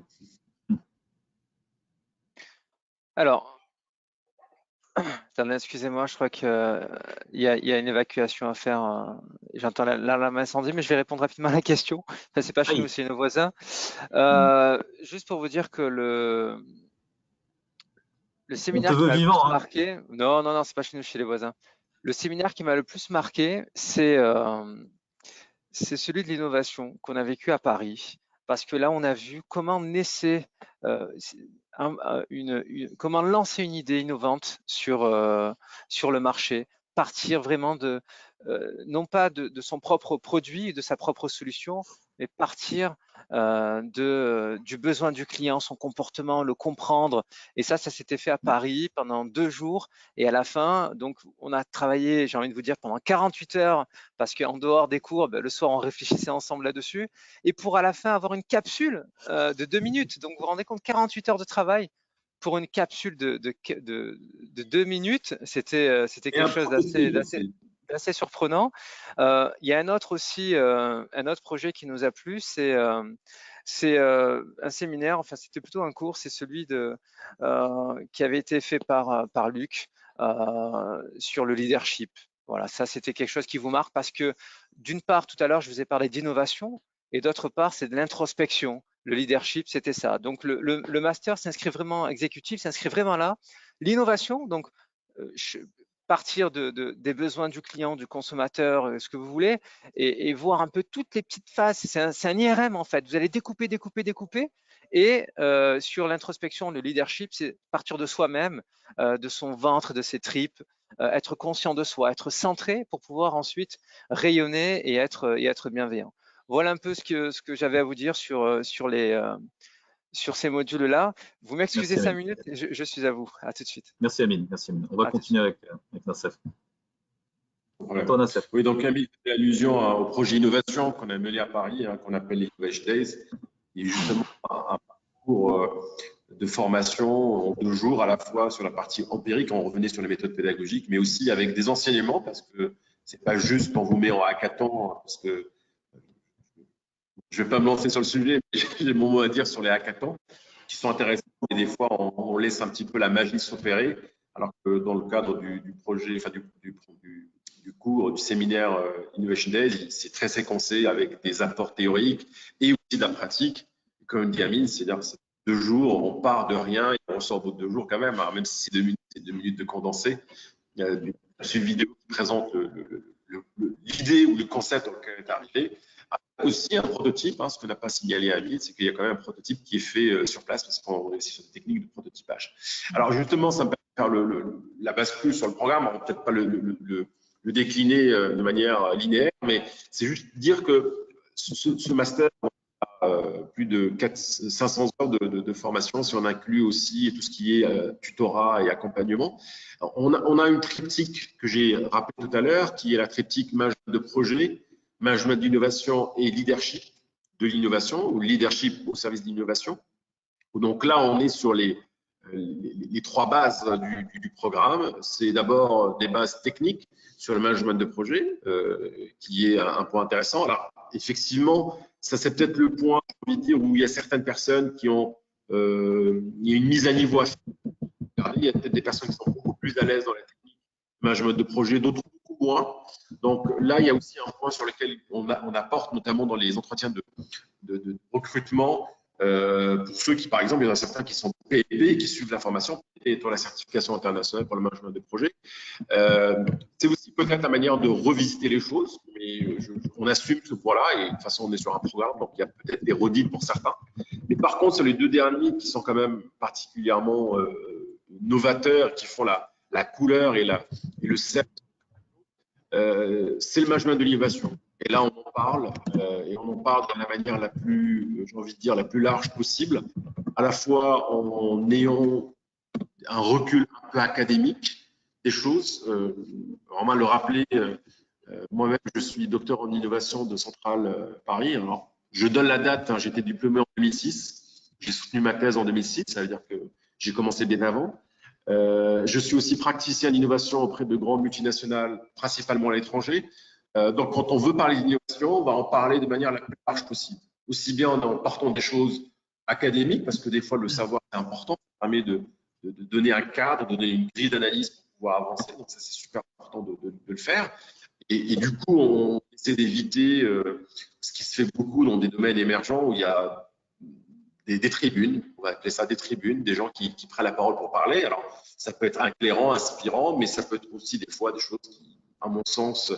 Alors, excusez-moi, je crois qu'il y a une évacuation à faire. J'entends l'alarme incendie, mais je vais répondre rapidement à la question. Enfin, c'est pas chez nous, c'est nos voisins. Juste pour vous dire que Le On te séminaire qui veut m'a le plus vivant, hein. marqué, non, non, non, c'est pas chez nous, chez les voisins. Le séminaire qui m'a le plus marqué, c'est celui de l'innovation qu'on a vécu à Paris, parce que là, on a vu comment naissait, comment lancer une idée innovante sur le marché, partir vraiment non pas de son propre produit, de sa propre solution, mais partir du besoin du client, son comportement, le comprendre. Et ça s'était fait à Paris pendant 2 jours. Et à la fin, donc, on a travaillé, j'ai envie de vous dire, pendant 48 heures parce qu'en dehors des cours, le soir, on réfléchissait ensemble là-dessus, et pour à la fin avoir une capsule de 2 minutes. Donc, vous vous rendez compte, 48 heures de travail pour une capsule de 2 minutes, c'était Et un quelque chose prototype d'assez aussi. assez surprenant. Il y a un autre projet qui nous a plu, c'est un séminaire, enfin c'était plutôt un cours, c'est celui qui avait été fait par Luc sur le leadership. Voilà, ça c'était quelque chose qui vous marque parce que d'une part, tout à l'heure, je vous ai parlé d'innovation et d'autre part, c'est de l'introspection. Le leadership, c'était ça. Donc le master s'inscrit vraiment, exécutif s'inscrit vraiment là. L'innovation, donc partir des besoins du client, du consommateur, ce que vous voulez, et voir un peu toutes les petites phases. C'est un IRM en fait. Vous allez découper, découper, découper. Et sur l'introspection, le leadership, c'est partir de soi-même, de son ventre, de ses tripes, être conscient de soi, être centré pour pouvoir ensuite rayonner et être bienveillant. Voilà un peu ce que j'avais à vous dire sur ces modules-là. Vous m'excusez Merci 5 Amine. minutes, je suis à vous. À tout de suite. Merci Amine. Merci Amine. On va À tout de suite. continuer avec Nassef. À Problème. toi, Nassef. Oui, donc Camille fait allusion au projet innovation qu'on a mené à Paris, qu'on appelle les Innovation Days, qui est justement un parcours de formation en 2 jours, à la fois sur la partie empirique, on revenait sur les méthodes pédagogiques, mais aussi avec des enseignements, parce que c'est pas juste on vous met en hackathon, parce que je vais pas me lancer sur le sujet, mais j'ai mon mot à dire sur les hackathons, qui sont intéressants, et des fois on laisse un petit peu la magie s'opérer, alors que dans le cadre du projet, enfin du cours, du séminaire Innovation Days, c'est très séquencé avec des apports théoriques et aussi de la pratique. Comme dit Amine, c'est-à-dire 2 jours, on part de rien et on sort d'autres 2 jours quand même, alors même si c'est 2 minutes, c'est 2 minutes de condensé. Il y a une vidéo qui présente l'idée ou le concept auquel est arrivé. Aussi un prototype, ce que n'a pas signalé Amine, c'est qu'il y a quand même un prototype qui est fait sur place parce qu'on est aussi sur des techniques de prototypage. Alors justement, ça me permet de faire la bascule sur le programme. On va peut-être pas le décliner de manière linéaire, mais c'est juste dire que ce master a plus de 500 heures de formation si on inclut aussi tout ce qui est tutorat et accompagnement. On a une triptyque que j'ai rappelé tout à l'heure, qui est la triptyque management de projet, management d'innovation et leadership de l'innovation, ou leadership au service de l'innovation. Donc là, on est sur les 3 bases du programme. C'est d'abord des bases techniques sur le management de projet, qui est un point intéressant. Alors, effectivement, ça c'est peut-être le point, j'ai envie de dire, où il y a certaines personnes qui ont il y a une mise à niveau à faire. Il y a peut-être des personnes qui sont beaucoup plus à l'aise dans la technique de management de projet, d'autres beaucoup moins. Donc là, il y a aussi un point sur lequel on apporte, notamment dans les entretiens de recrutement, pour ceux qui, par exemple, il y en a certains qui sont PEP et qui suivent la formation, PEP étant la certification internationale pour le management de projet. C'est aussi peut-être la manière de revisiter les choses, mais on assume ce point-là et de toute façon, on est sur un programme, donc il y a peut-être des redites pour certains. Mais par contre, sur les 2 derniers qui sont quand même particulièrement novateurs, qui font la couleur et le sel, c'est le management de l'innovation. Et là, on en parle, et on en parle de la manière la plus, j'ai envie de dire, la plus large possible, à la fois en ayant un recul un peu académique des choses. Vraiment le rappeler, moi-même, je suis docteur en innovation de Centrale Paris. Alors, je donne la date, j'étais diplômé en 2006. J'ai soutenu ma thèse en 2006, ça veut dire que j'ai commencé bien avant. Je suis aussi praticien d'innovation auprès de grandes multinationales, principalement à l'étranger. Donc, quand on veut parler d'innovation, on va en parler de manière la plus large possible. Aussi bien en partant des choses académiques, parce que des fois, le savoir, c'est important. Ça permet de donner un cadre, de donner une grille d'analyse pour pouvoir avancer. Donc, ça, c'est super important de le faire. Et du coup, on essaie d'éviter ce qui se fait beaucoup dans des domaines émergents où il y a des tribunes, on va appeler ça des tribunes, des gens qui prennent la parole pour parler. Alors, ça peut être éclairant, inspirant, mais ça peut être aussi des fois des choses qui, à mon sens,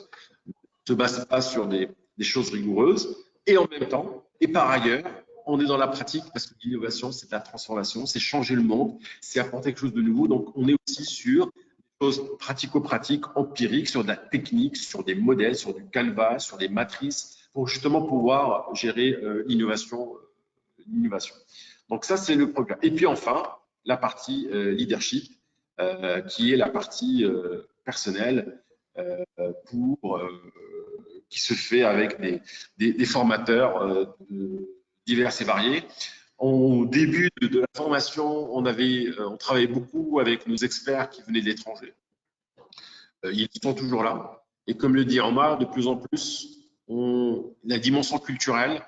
ne se basent pas sur des choses rigoureuses. Et en même temps, et par ailleurs, on est dans la pratique parce que l'innovation, c'est la transformation, c'est changer le monde, c'est apporter quelque chose de nouveau. Donc, on est aussi sur des choses pratico-pratiques, empiriques, sur de la technique, sur des modèles, sur du canevas, sur des matrices, pour justement pouvoir gérer l'innovation. Donc, ça, c'est le programme. Et puis, enfin, la partie leadership, qui est la partie personnelle qui se fait avec des formateurs divers et variés. Au début de la formation, on travaillait beaucoup avec nos experts qui venaient de l'étranger. Ils sont toujours là. Et comme le dit Omar, de plus en plus, la dimension culturelle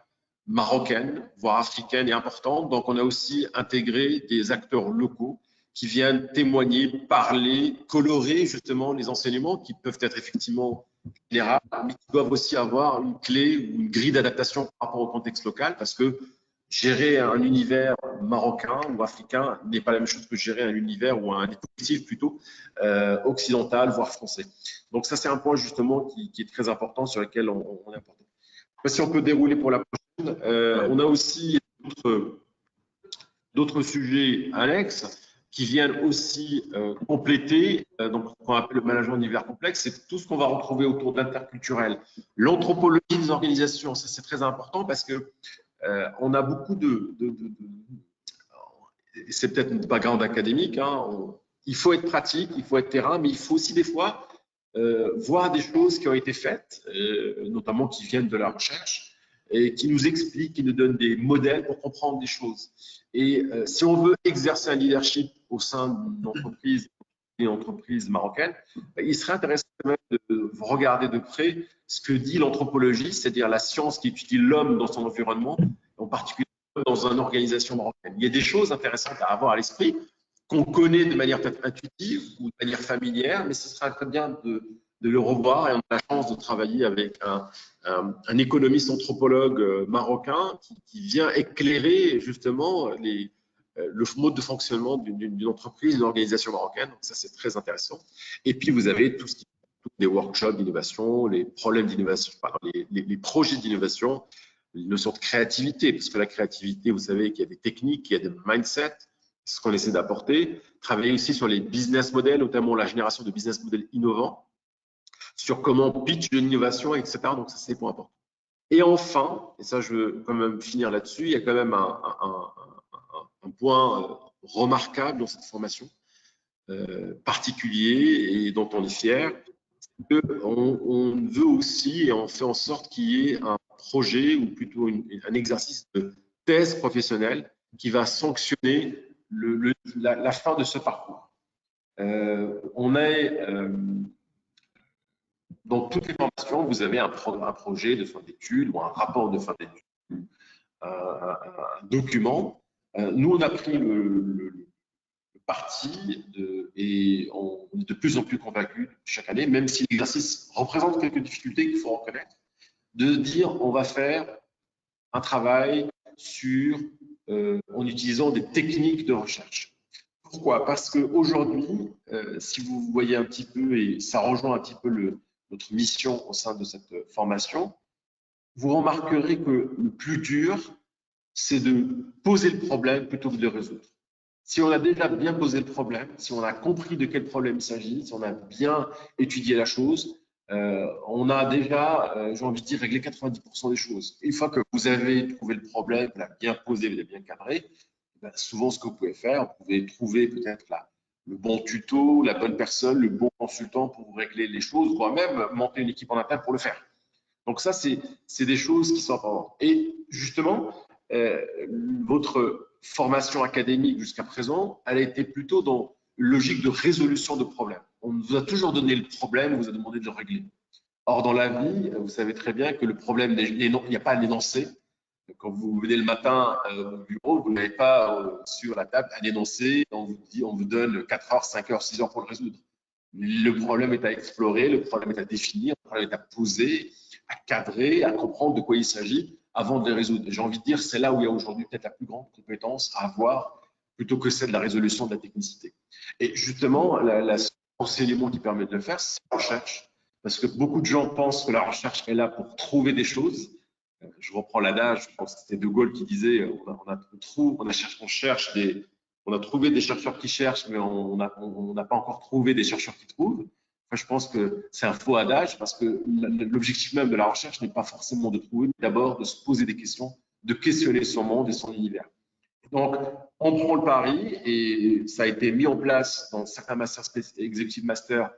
marocaine, voire africaine, est importante. Donc, on a aussi intégré des acteurs locaux qui viennent témoigner, parler, colorer justement les enseignements qui peuvent être effectivement générales, mais qui doivent aussi avoir une clé ou une grille d'adaptation par rapport au contexte local, parce que gérer un univers marocain ou africain n'est pas la même chose que gérer un univers ou un collectif plutôt occidental, voire français. Donc ça, c'est un point justement qui est très important, sur lequel on est important. Je ne sais pas si on peut dérouler pour la prochaine. On a aussi d'autres sujets annexes qui viennent aussi compléter donc ce qu'on appelle le management d'univers complexe, c'est tout ce qu'on va retrouver autour d'interculturel. L'anthropologie des organisations, ça c'est très important parce que on a beaucoup c'est peut-être une background académique, hein, il faut être pratique, il faut être terrain, mais il faut aussi des fois voir des choses qui ont été faites, notamment qui viennent de la recherche, et qui nous expliquent, qui nous donnent des modèles pour comprendre des choses. Et si on veut exercer un leadership au sein d'une entreprise, une entreprise marocaine, il serait intéressant de regarder de près ce que dit l'anthropologie, c'est-à-dire la science qui étudie l'homme dans son environnement, en particulier dans une organisation marocaine. Il y a des choses intéressantes à avoir à l'esprit qu'on connaît de manière peut-être intuitive ou de manière familière, mais ce serait très bien de le revoir. Et on a la chance de travailler avec un économiste anthropologue marocain qui vient éclairer justement le mode de fonctionnement d'une entreprise, d'une organisation marocaine. Donc ça, c'est très intéressant. Et puis, vous avez tous les workshops d'innovation, les problèmes d'innovation, les projets d'innovation, les notions de créativité, parce que la créativité, vous savez qu'il y a des techniques, il y a des mindsets, c'est ce qu'on essaie d'apporter. Travailler aussi sur les business models, notamment la génération de business models innovants, sur comment on pitch de l'innovation, etc. Donc, ça, c'est des points importants. Et enfin, et ça, je veux quand même finir là-dessus, il y a quand même un point remarquable dans cette formation, particulier et dont on est fier, c'est qu'on veut aussi et on fait en sorte qu'il y ait un projet ou plutôt un exercice de thèse professionnelle qui va sanctionner la fin de ce parcours. On est dans toutes les formations, vous avez un projet de fin d'études ou un rapport de fin d'études, un document. Nous, on a pris le parti et on est de plus en plus convaincus chaque année, même si l'exercice représente quelques difficultés qu'il faut reconnaître, de dire on va faire un travail en utilisant des techniques de recherche. Pourquoi? Parce qu'aujourd'hui, si vous voyez un petit peu, et ça rejoint un petit peu notre mission au sein de cette formation, vous remarquerez que le plus dur, c'est de poser le problème plutôt que de le résoudre. Si on a déjà bien posé le problème, si on a compris de quel problème il s'agit, si on a bien étudié la chose, on a déjà, j'ai envie de dire, réglé 90% des choses. Une fois que vous avez trouvé le problème, vous l'avez bien posé, vous l'avez bien cadré, ben souvent ce que vous pouvez faire, vous pouvez trouver peut-être le bon tuto, la bonne personne, le bon consultant pour vous régler les choses, voire même monter une équipe en interne pour le faire. Donc ça, c'est des choses qui sont importantes. Et justement, votre formation académique jusqu'à présent, elle a été plutôt dans une logique de résolution de problèmes. On vous a toujours donné le problème, on vous a demandé de le régler. Or, dans la vie, vous savez très bien que le problème, il n'y a pas un énoncé. Quand vous venez le matin au bureau, vous n'avez pas sur la table un énoncé, on vous donne 4 heures, 5 heures, 6 heures pour le résoudre. Le problème est à explorer, le problème est à définir, le problème est à poser, à cadrer, à comprendre de quoi il s'agit avant de les résoudre. J'ai envie de dire, c'est là où il y a aujourd'hui peut-être la plus grande compétence à avoir plutôt que celle de la résolution de la technicité. Et justement, l'enseignement qui permet de le faire, c'est la recherche. Parce que beaucoup de gens pensent que la recherche est là pour trouver des choses. Je reprends l'adage, je pense que c'était De Gaulle qui disait on a trouvé des chercheurs qui cherchent, mais on n'a pas encore trouvé des chercheurs qui trouvent. Enfin, je pense que c'est un faux adage parce que l'objectif même de la recherche n'est pas forcément de trouver, mais d'abord de se poser des questions, de questionner son monde et son univers. Donc, on prend le pari et ça a été mis en place dans certains masters executive master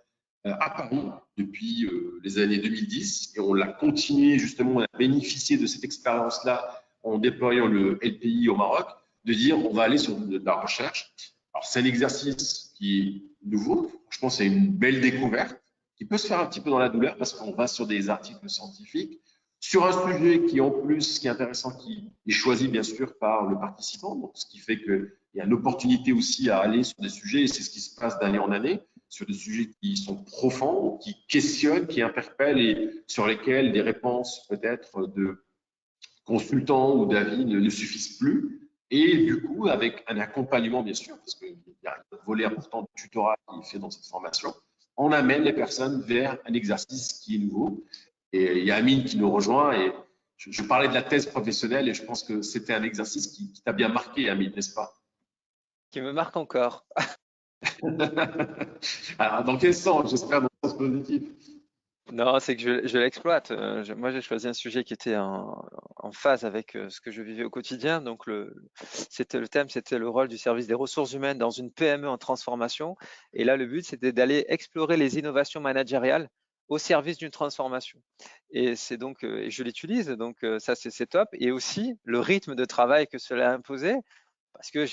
à Paris depuis les années 2010 et on l'a continué justement, on a bénéficié de cette expérience-là en déployant le LPI au Maroc, de dire on va aller sur de la recherche. Alors, c'est un exercice qui est nouveau. Je pense que c'est une belle découverte qui peut se faire un petit peu dans la douleur parce qu'on va sur des articles scientifiques sur un sujet qui, en plus, qui est intéressant, qui est choisi bien sûr par le participant, donc, ce qui fait qu'il y a une opportunité aussi à aller sur des sujets, et c'est ce qui se passe d'année en année, sur des sujets qui sont profonds, qui questionnent, qui interpellent et sur lesquels des réponses peut-être de consultants ou d'avis ne suffisent plus. Et du coup, avec un accompagnement, bien sûr, parce qu'il y a un volet important de tutorat qui est fait dans cette formation, on amène les personnes vers un exercice qui est nouveau. Et il y a Amine qui nous rejoint et je parlais de la thèse professionnelle et je pense que c'était un exercice qui t'a bien marqué, Amine, n'est-ce pas? Qui me marque encore. Alors, dans quel sens? J'espère dans le sens positif. Non, c'est que je l'exploite. Moi, j'ai choisi un sujet qui était en phase avec ce que je vivais au quotidien. Donc, le thème, c'était le rôle du service des ressources humaines dans une PME en transformation. Et là, le but, c'était d'aller explorer les innovations managériales au service d'une transformation. Et c'est donc, et je l'utilise. Donc, ça, c'est top. Et aussi, le rythme de travail que cela a imposé. Parce que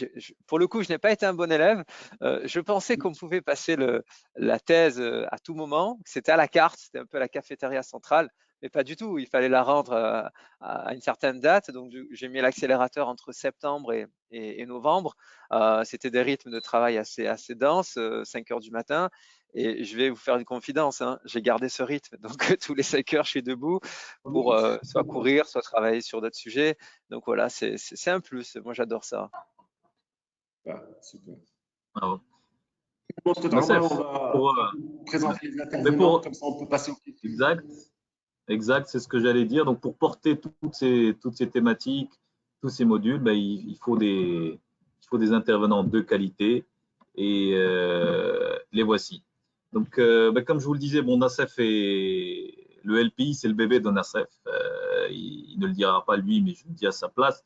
pour le coup, je n'ai pas été un bon élève. Je pensais qu'on pouvait passer la thèse à tout moment, que c'était à la carte, c'était un peu la cafétéria centrale, mais pas du tout. Il fallait la rendre à une certaine date. Donc, j'ai mis l'accélérateur entre septembre et novembre. C'était des rythmes de travail assez denses, 5 heures du matin. Et je vais vous faire une confidence, hein, j'ai gardé ce rythme. Donc, tous les 5 heures, je suis debout pour soit courir, soit travailler sur d'autres sujets. Donc voilà, c'est un plus. Moi, j'adore ça. Ah, super. Bravo. Je pense que Nassef, on va pour, présenter les mais intervenants, pour, comme ça on peut passer au questions. exact, exact, c'est ce que j'allais dire. Donc, pour porter toutes ces thématiques, tous ces modules, ben, il faut des intervenants de qualité et les voici. Donc, ben, comme je vous le disais, bon, Nassef le LPI, c'est le bébé de Nassef. Il ne le dira pas lui, mais je le dis à sa place.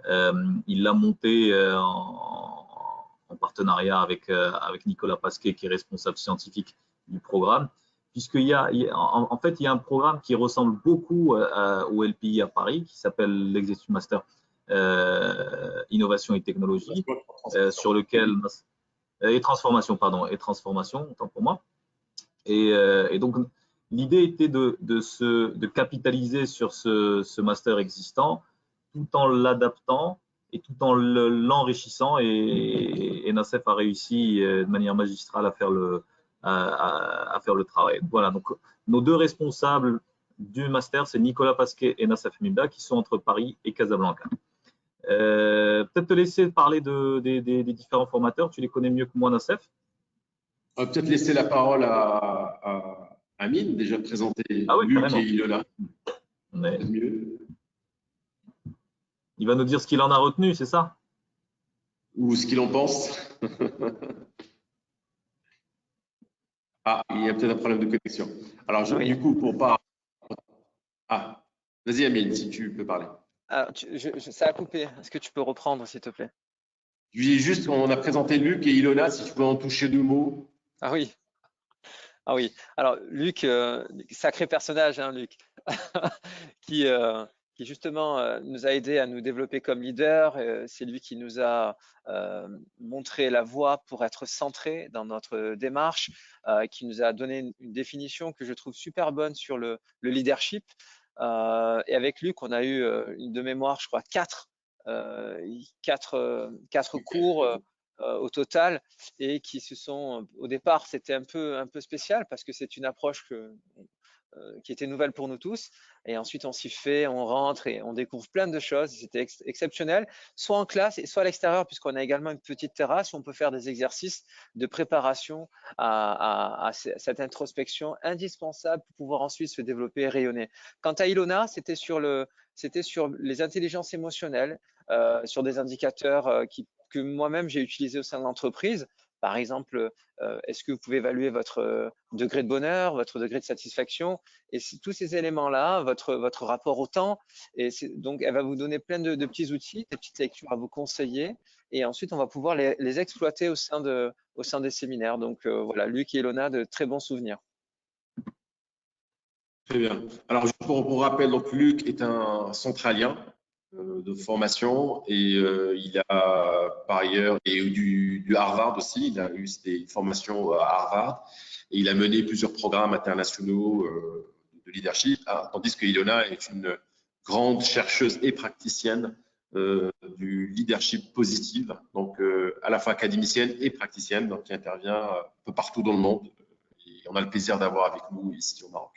Il l'a monté en partenariat avec Nicolas Pasquet, qui est responsable scientifique du programme, puisqu'il y a, en fait, il y a un programme qui ressemble beaucoup au LPI à Paris, qui s'appelle l'Executive Master Innovation et Technologie, sur lequel et transformation, pardon, et transformation, autant pour moi. Et donc, l'idée était de capitaliser sur ce master existant tout en l'adaptant et tout en l'enrichissant. Et Nassef a réussi de manière magistrale à faire le travail. Voilà, donc nos deux responsables du master, c'est Nicolas Pasquet et Nassef Mibda, qui sont entre Paris et Casablanca. Peut-être te laisser parler des différents formateurs. Tu les connais mieux que moi, Nassef. On va peut-être laisser la parole à Amine, déjà présenter Ah oui, Luc carrément. et Ilona. Mais Mieux. il va nous dire ce qu'il en a retenu, c'est ça? Ou ce qu'il en pense. Ah, il y a peut-être un problème de connexion. Alors, Oui. du coup, pour pas. Ah, vas-y, Amine, si tu peux parler. Alors, ça a coupé. Est-ce que tu peux reprendre, s'il te plaît? Je dis juste qu'on a présenté Luc et Ilona, si tu peux en toucher deux mots. Ah oui. Ah oui. Alors, Luc, sacré personnage, hein, Luc, qui, euh, qui justement nous a aidé à nous développer comme leader. C'est lui qui nous a montré la voie pour être centré dans notre démarche, qui nous a donné une définition que je trouve super bonne sur le leadership. Et avec Luc, on a eu une de mémoire, je crois, quatre cours au total et qui se sont, au départ, c'était un peu spécial parce que c'est une approche qui était nouvelle pour nous tous. Et ensuite, on s'y fait, on rentre et on découvre plein de choses. C'était exceptionnel, soit en classe et soit à l'extérieur, puisqu'on a également une petite terrasse où on peut faire des exercices de préparation à cette introspection indispensable pour pouvoir ensuite se développer et rayonner. Quant à Ilona, c'était sur les intelligences émotionnelles, sur des indicateurs que moi-même j'ai utilisés au sein de l'entreprise. Par exemple, est-ce que vous pouvez évaluer votre degré de bonheur, votre degré de satisfaction, et tous ces éléments-là, votre rapport au temps. Et donc, elle va vous donner plein de petits outils, des petites lectures à vous conseiller, et ensuite, on va pouvoir les exploiter au sein des séminaires. Donc, voilà, Luc et Ilona, de très bons souvenirs. Très bien. Alors, juste pour rappel, donc Luc est un centralien de formation et il a par ailleurs et du Harvard aussi. Il a eu des formations à Harvard et il a mené plusieurs programmes internationaux de leadership, tandis que Ilona est une grande chercheuse et praticienne du leadership positif, donc à la fois académicienne et praticienne, donc qui intervient un peu partout dans le monde. Et on a le plaisir d'avoir avec nous ici au Maroc.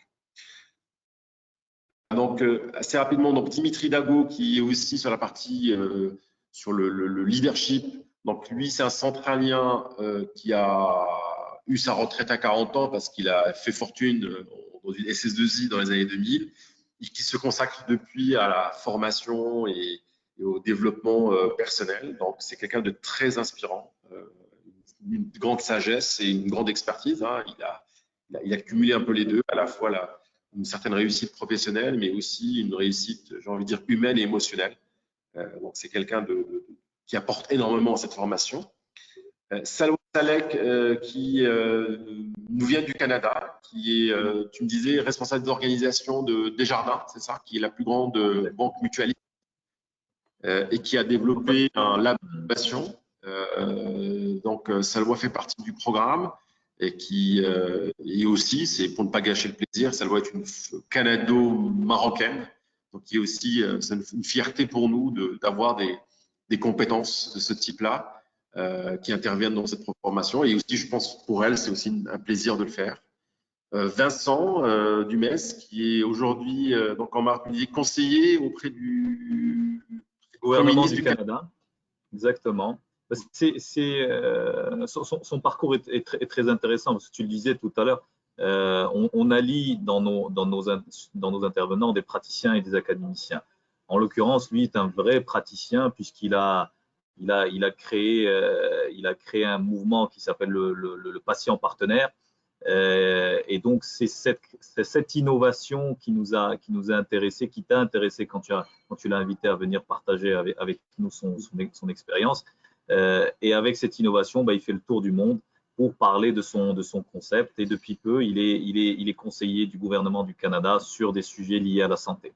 Donc, assez rapidement, donc Dimitri Dago, qui est aussi sur la partie sur le leadership. Donc, lui, c'est un centralien qui a eu sa retraite à 40 ans parce qu'il a fait fortune dans une SS2I dans les années 2000 et qui se consacre depuis à la formation et au développement personnel. Donc, c'est quelqu'un de très inspirant, une grande sagesse et une grande expertise. Hein. Il a cumulé un peu les deux, à la fois une certaine réussite professionnelle, mais aussi une réussite, j'ai envie de dire, humaine et émotionnelle. Donc, c'est quelqu'un qui apporte énormément à cette formation. Salwa Salek, qui nous vient du Canada, qui est, tu me disais, responsable d'organisation de Desjardins, c'est ça, qui est la plus grande banque mutualiste et qui a développé un lab d'innovation. Donc, Salwa fait partie du programme et qui et aussi, c'est pour ne pas gâcher le plaisir, Salwa est une canado-marocaine, donc qui est aussi une fierté pour nous d'avoir des compétences de ce type-là qui interviennent dans cette formation. Et aussi, je pense pour elle, c'est aussi un plaisir de le faire. Vincent Dumès, qui est aujourd'hui donc en Martinique conseiller auprès du gouvernement du Canada. Exactement. Son parcours est très intéressant, parce que tu le disais tout à l'heure, on allie dans nos intervenants des praticiens et des académiciens. En l'occurrence, lui est un vrai praticien puisqu'il a créé un mouvement qui s'appelle le patient partenaire. Et donc, c'est cette innovation qui nous a intéressé, qui t'a intéressé quand tu l'as invité à venir partager avec nous son expérience. Et avec cette innovation, il fait le tour du monde pour parler de son concept. Et depuis peu, il est conseiller du gouvernement du Canada sur des sujets liés à la santé.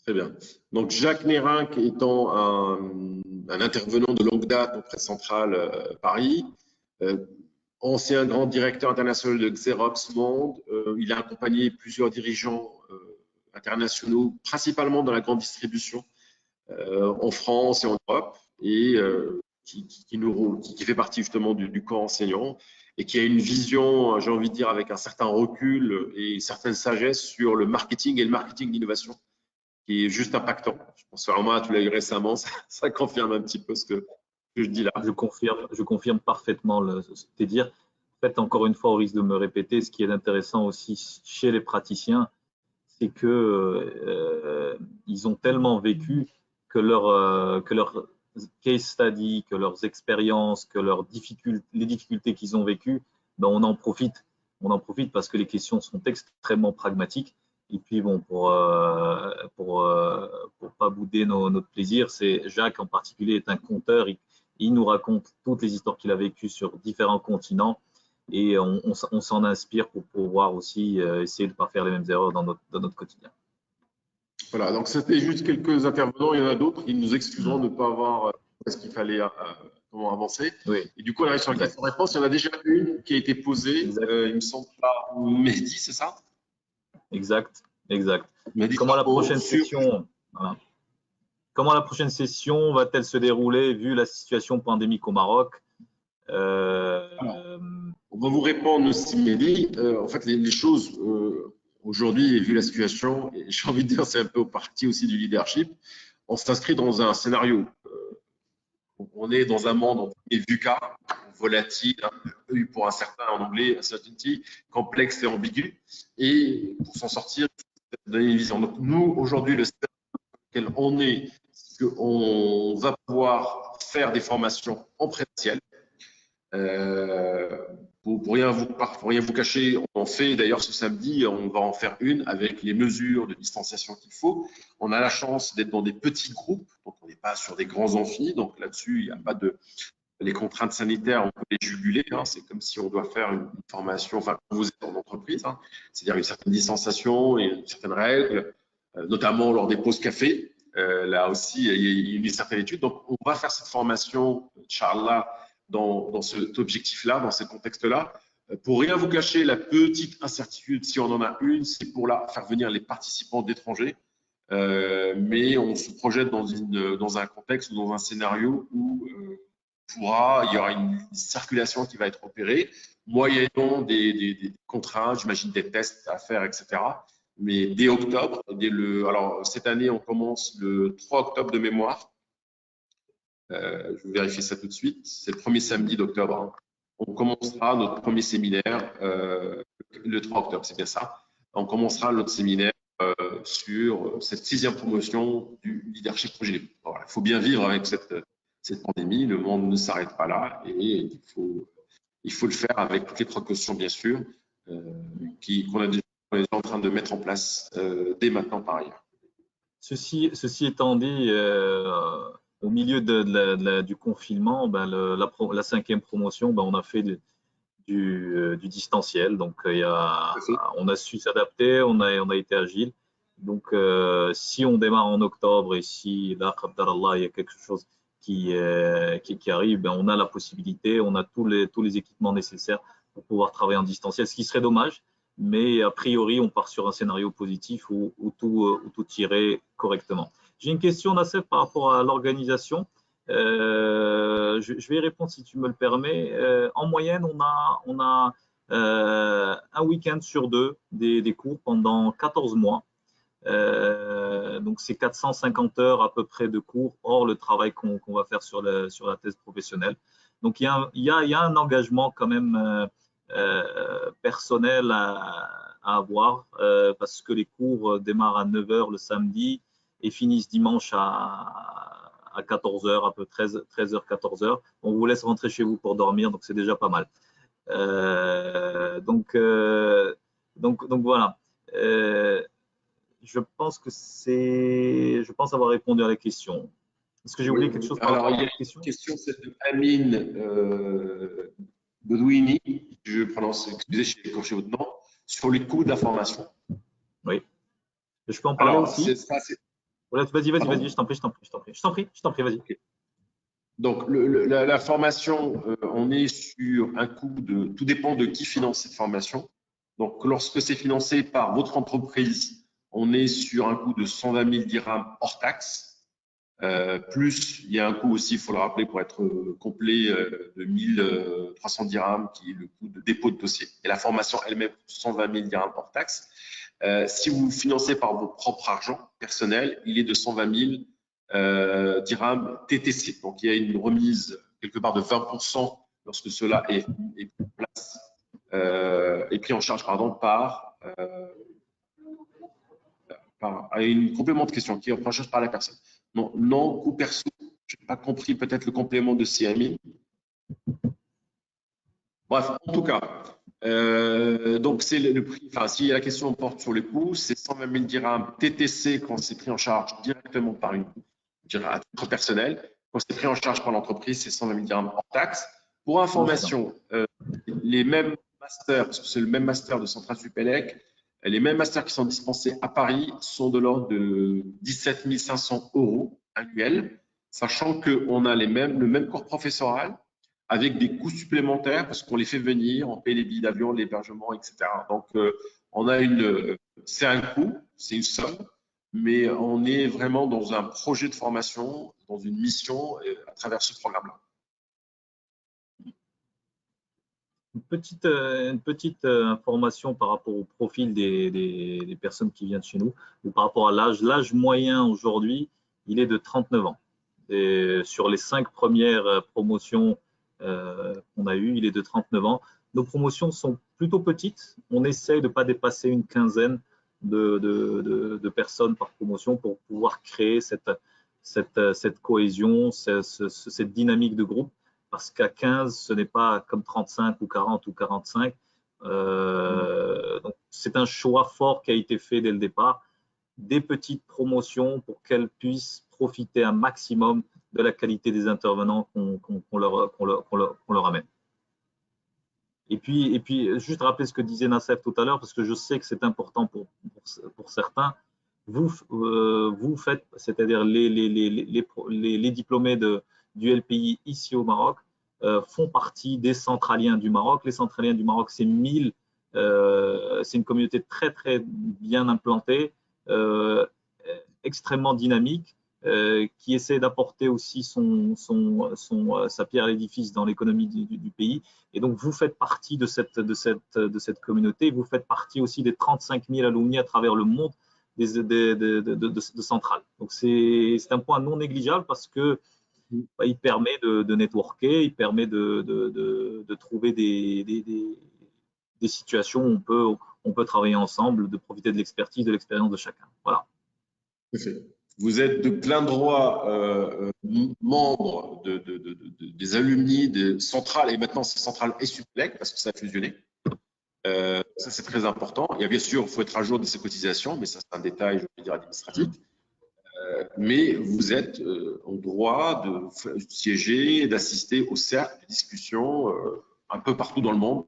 Très bien. Donc, Jacques Nérinck étant un intervenant de longue date auprès Centrale Paris, ancien grand directeur international de Xerox Monde, il a accompagné plusieurs dirigeants internationaux, principalement dans la grande distribution en France et en Europe, et qui fait partie justement du corps enseignant et qui a une vision, j'ai envie de dire, avec un certain recul et une certaine sagesse sur le marketing et le marketing d'innovation, qui est juste impactant. Je pense vraiment, tu l'as eu récemment, ça confirme un petit peu ce que je dis là. Je confirme parfaitement ce que tu dis. En fait, encore une fois, au risque de me répéter, ce qui est intéressant aussi chez les praticiens, c'est que ils ont tellement vécu que leur case study, que leurs expériences, que les difficultés qu'ils ont vécues, on en profite. On en profite parce que les questions sont extrêmement pragmatiques. Et puis bon, pour pas bouder notre plaisir, c'est Jacques en particulier est un conteur. Il nous raconte toutes les histoires qu'il a vécues sur différents continents et on s'en inspire pour pouvoir aussi essayer de ne pas faire les mêmes erreurs dans notre quotidien. Voilà, donc c'était juste quelques intervenants, il y en a d'autres. Ils nous excusons de ne pas avoir ce qu'il fallait comment avancer. Oui. Et du coup, on arrive sur la question-réponse. Il y en a déjà une qui a été posée, il me semble par Mehdi, c'est ça? Exact. Mehdi, comment la prochaine session va-t-elle se dérouler vu la situation pandémique au Maroc? On va vous répondre aussi, Mehdi. En fait, les choses, aujourd'hui, vu la situation, et j'ai envie de dire c'est un peu au parti aussi du leadership, on s'inscrit dans un scénario. On est dans un monde VUCA, volatile, pour un certain en anglais, uncertainty, complexe et ambigu. Et pour s'en sortir, donner une vision. Donc nous, aujourd'hui, le stade dans lequel on est, c'est qu'on va pouvoir faire des formations en présentiel. Pour rien vous cacher, on fait d'ailleurs ce samedi, on va en faire une avec les mesures de distanciation qu'il faut. On a la chance d'être dans des petits groupes, donc on n'est pas sur des grands amphis, donc là-dessus, il n'y a pas de… Les contraintes sanitaires, on peut les juguler, hein, c'est comme si on doit faire une formation, enfin, quand vous êtes en entreprise, hein, c'est-à-dire une certaine distanciation et certaines règles, notamment lors des pauses café. Là aussi, il y a une certaine étude. Donc, on va faire cette formation, Inch'Allah, dans cet objectif-là, dans ce contexte-là. Pour rien vous cacher, la petite incertitude, si on en a une, c'est pour faire venir les participants d'étrangers. Mais on se projette dans un contexte, dans un scénario où il y aura une circulation qui va être opérée, moyennant des contraintes, j'imagine des tests à faire, etc. Mais dès octobre, alors cette année, on commence le 3 octobre de mémoire. Je vais vérifier ça tout de suite. C'est le premier samedi d'octobre. Hein. On commencera notre premier séminaire le 3 octobre, c'est bien ça. On commencera notre séminaire sur cette 6e promotion du leadership projet. Voilà, il faut bien vivre avec cette pandémie. Le monde ne s'arrête pas là et il faut le faire avec toutes les précautions, bien sûr, qu'on est déjà en train de mettre en place dès maintenant par ailleurs. Ceci étant dit, au milieu du confinement, ben, la 5e promotion, ben, on a fait du distanciel. Donc, on a su s'adapter, on a été agile. Donc, si on démarre en octobre et si là, il y a quelque chose qui arrive, ben, on a la possibilité, on a tous les équipements nécessaires pour pouvoir travailler en distanciel, ce qui serait dommage. Mais a priori, on part sur un scénario positif où tout irait correctement. J'ai une question, Nassef, par rapport à l'organisation. Je vais y répondre si tu me le permets. En moyenne, on a un week-end sur 2 des cours pendant 14 mois. Donc, c'est 450 heures à peu près de cours, hors le travail qu'on va faire sur la thèse professionnelle. Donc, il y a un engagement quand même personnel à avoir parce que les cours démarrent à 9 h le samedi et finissent dimanche à 14 h, à peu 13 h, 14 h. On vous laisse rentrer chez vous pour dormir, donc c'est déjà pas mal. Donc voilà. Je pense avoir répondu à la question. Est-ce que j'ai oublié quelque chose par rapport à la question ? Question, c'est de Amine Bedouini, je prononce, excusez, j'ai écorché votre nom, sur les coûts de la formation. Oui. Je peux en parler aussi. Vas-y, je t'en prie, vas-y. Okay. Donc, la formation, on est sur un coût tout dépend de qui finance cette formation. Donc, lorsque c'est financé par votre entreprise, on est sur un coût de 120 000 dirhams hors taxe. Plus, il y a un coût aussi, il faut le rappeler, pour être complet, de 1300 dirhams, qui est le coût de dépôt de dossier. Et la formation elle-même, 120 000 dirhams hors taxe. Si vous financez par vos propres argent personnel, il est de 120 000 dirhams TTC. Donc, il y a une remise quelque part de 20% lorsque cela est pris en charge par une complément de question qui est pris en charge par la personne. Non, coût perso, je n'ai pas compris peut-être le complément de CMI. Bref, en tout cas, donc c'est le prix, enfin si la question porte sur les coûts, c'est 120 000 dirhams TTC quand c'est pris en charge directement par à titre personnel. Quand c'est pris en charge par l'entreprise, c'est 120 000 dirhams hors taxe. Pour information, les mêmes masters, parce que c'est le même master de Centrale Supélec, les mêmes masters qui sont dispensés à Paris sont de l'ordre de 17 500 € annuels, sachant qu'on a le même corps professoral avec des coûts supplémentaires parce qu'on les fait venir, on paye les billets d'avion, l'hébergement, etc. Donc, c'est un coût, c'est une somme, mais on est vraiment dans un projet de formation, dans une mission à travers ce programme-là. une petite information par rapport au profil des personnes qui viennent chez nous, ou par rapport à l'âge. L'âge moyen aujourd'hui, il est de 39 ans. Et sur les 5 premières promotions qu'on a eues, il est de 39 ans. Nos promotions sont plutôt petites. On essaye de ne pas dépasser une quinzaine de personnes par promotion pour pouvoir créer cette cohésion, cette dynamique de groupe. Parce qu'à 15, ce n'est pas comme 35 ou 40 ou 45. Donc c'est un choix fort qui a été fait dès le départ. Des petites promotions pour qu'elles puissent profiter un maximum de la qualité des intervenants qu'on leur amène. Et puis, juste rappeler ce que disait Nassef tout à l'heure, parce que je sais que c'est important pour certains. Vous faites, c'est-à-dire les diplômés du LPI ici au Maroc, font partie des centraliens du Maroc. Les centraliens du Maroc, c'est 1000. C'est une communauté très, très bien implantée, extrêmement dynamique, qui essaie d'apporter aussi sa pierre à l'édifice dans l'économie du pays. Et donc, vous faites partie de cette communauté. Vous faites partie aussi des 35 000 alumni à travers le monde de centrales. Donc, c'est un point non négligeable parce que il permet de networker, il permet de trouver des situations où on peut travailler ensemble, de profiter de l'expertise, de l'expérience de chacun. Voilà. Vous êtes de plein droit membre des alumni de Centrale, et maintenant c'est Centrale et Supélec parce que ça a fusionné. Ça, c'est très important. Il y a bien sûr, il faut être à jour de ses cotisations, mais ça, c'est un détail, je veux dire, administratif. Mais vous êtes en droit de siéger et d'assister aux cercles de discussion un peu partout dans le monde.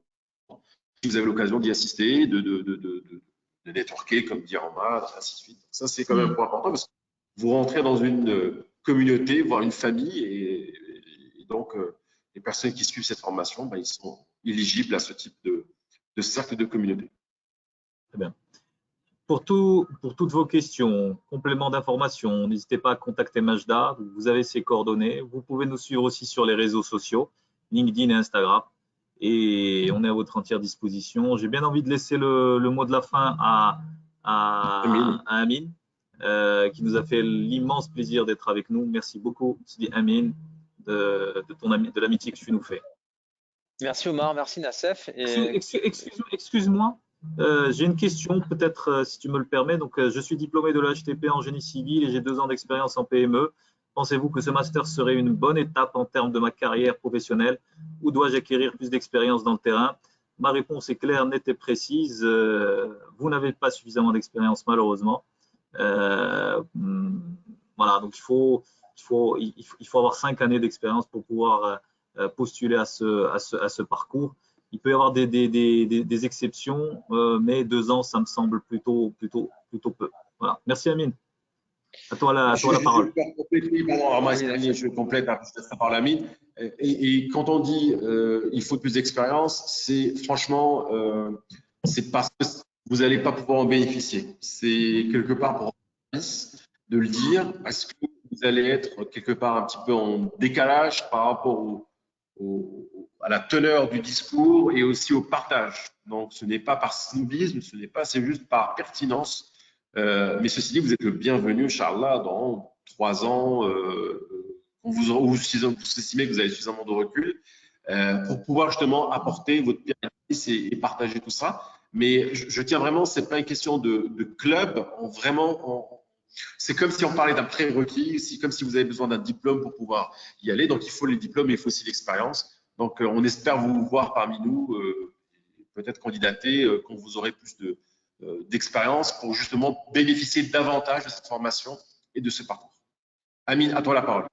Si vous avez l'occasion d'y assister, de networker, comme dit Omar, ainsi de suite. Ça, c'est quand même un point important parce que vous rentrez dans une communauté, voire une famille, et donc les personnes qui suivent cette formation, ben, ils sont éligibles à ce type de cercle de communauté. Très bien. Pour toutes vos questions, compléments d'information, n'hésitez pas à contacter Majda. Vous avez ses coordonnées. Vous pouvez nous suivre aussi sur les réseaux sociaux, LinkedIn et Instagram. Et on est à votre entière disposition. J'ai bien envie de laisser le mot de la fin à Amine, qui nous a fait l'immense plaisir d'être avec nous. Merci beaucoup, Amine, de l'amitié que tu nous fais. Merci Omar, merci Nassef. Excuse-moi, j'ai une question, peut-être si tu me le permets. Donc, je suis diplômé de l'HTP en génie civil et j'ai 2 ans d'expérience en PME. Pensez-vous que ce master serait une bonne étape en termes de ma carrière professionnelle ou dois-je acquérir plus d'expérience dans le terrain? Ma réponse est claire, nette et précise. Vous n'avez pas suffisamment d'expérience, malheureusement. Voilà, donc il faut avoir 5 années d'expérience pour pouvoir postuler à ce parcours. Il peut y avoir des exceptions, mais 2 ans, ça me semble plutôt peu. Voilà. Merci Amine. À toi la parole. Je complète la parole à Amine. Et quand on dit il faut plus d'expérience, c'est franchement, c'est parce que vous n'allez pas pouvoir en bénéficier. C'est quelque part pour de le dire, parce que vous allez être quelque part un petit peu en décalage par rapport à la teneur du discours et aussi au partage. Donc, ce n'est pas par snobisme, c'est juste par pertinence. Mais ceci dit, vous êtes le bienvenu, Inch'Allah, dans 3 ans, vous estimez que vous avez suffisamment de recul pour pouvoir justement apporter votre pierre et partager tout ça. Mais je tiens vraiment, c'est pas une question de club, c'est comme si on parlait d'un prérequis, c'est comme si vous avez besoin d'un diplôme pour pouvoir y aller. Donc, il faut les diplômes, mais il faut aussi l'expérience. Donc, on espère vous voir parmi nous, peut-être candidater quand vous aurez plus d'expérience pour justement bénéficier davantage de cette formation et de ce parcours. Amine, à toi la parole.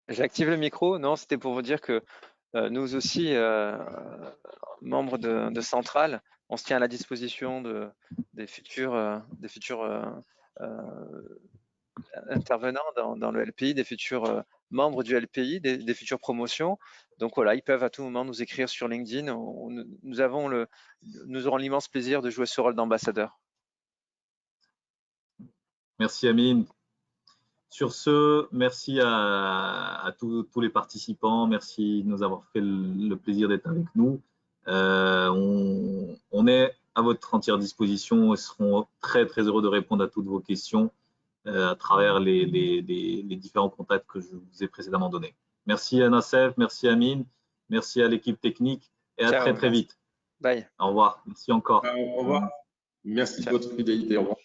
J'active le micro. Non, c'était pour vous dire que nous aussi, membres de Centrale, on se tient à la disposition des futurs intervenants dans le LPI, des futurs membres du LPI, des futures promotions. Donc voilà, ils peuvent à tout moment nous écrire sur LinkedIn. Nous aurons l'immense plaisir de jouer ce rôle d'ambassadeur. Merci Amine. Sur ce, merci à tous les participants. Merci de nous avoir fait le plaisir d'être avec nous. On est à votre entière disposition et serons très, très heureux de répondre à toutes vos questions à travers les différents contacts que je vous ai précédemment donnés. Merci à Nassef, merci à Amine, merci à l'équipe technique et à Ciao, très, très merci. vite. Bye. Au revoir. Merci encore. Au revoir. Merci de votre fidélité. Au revoir.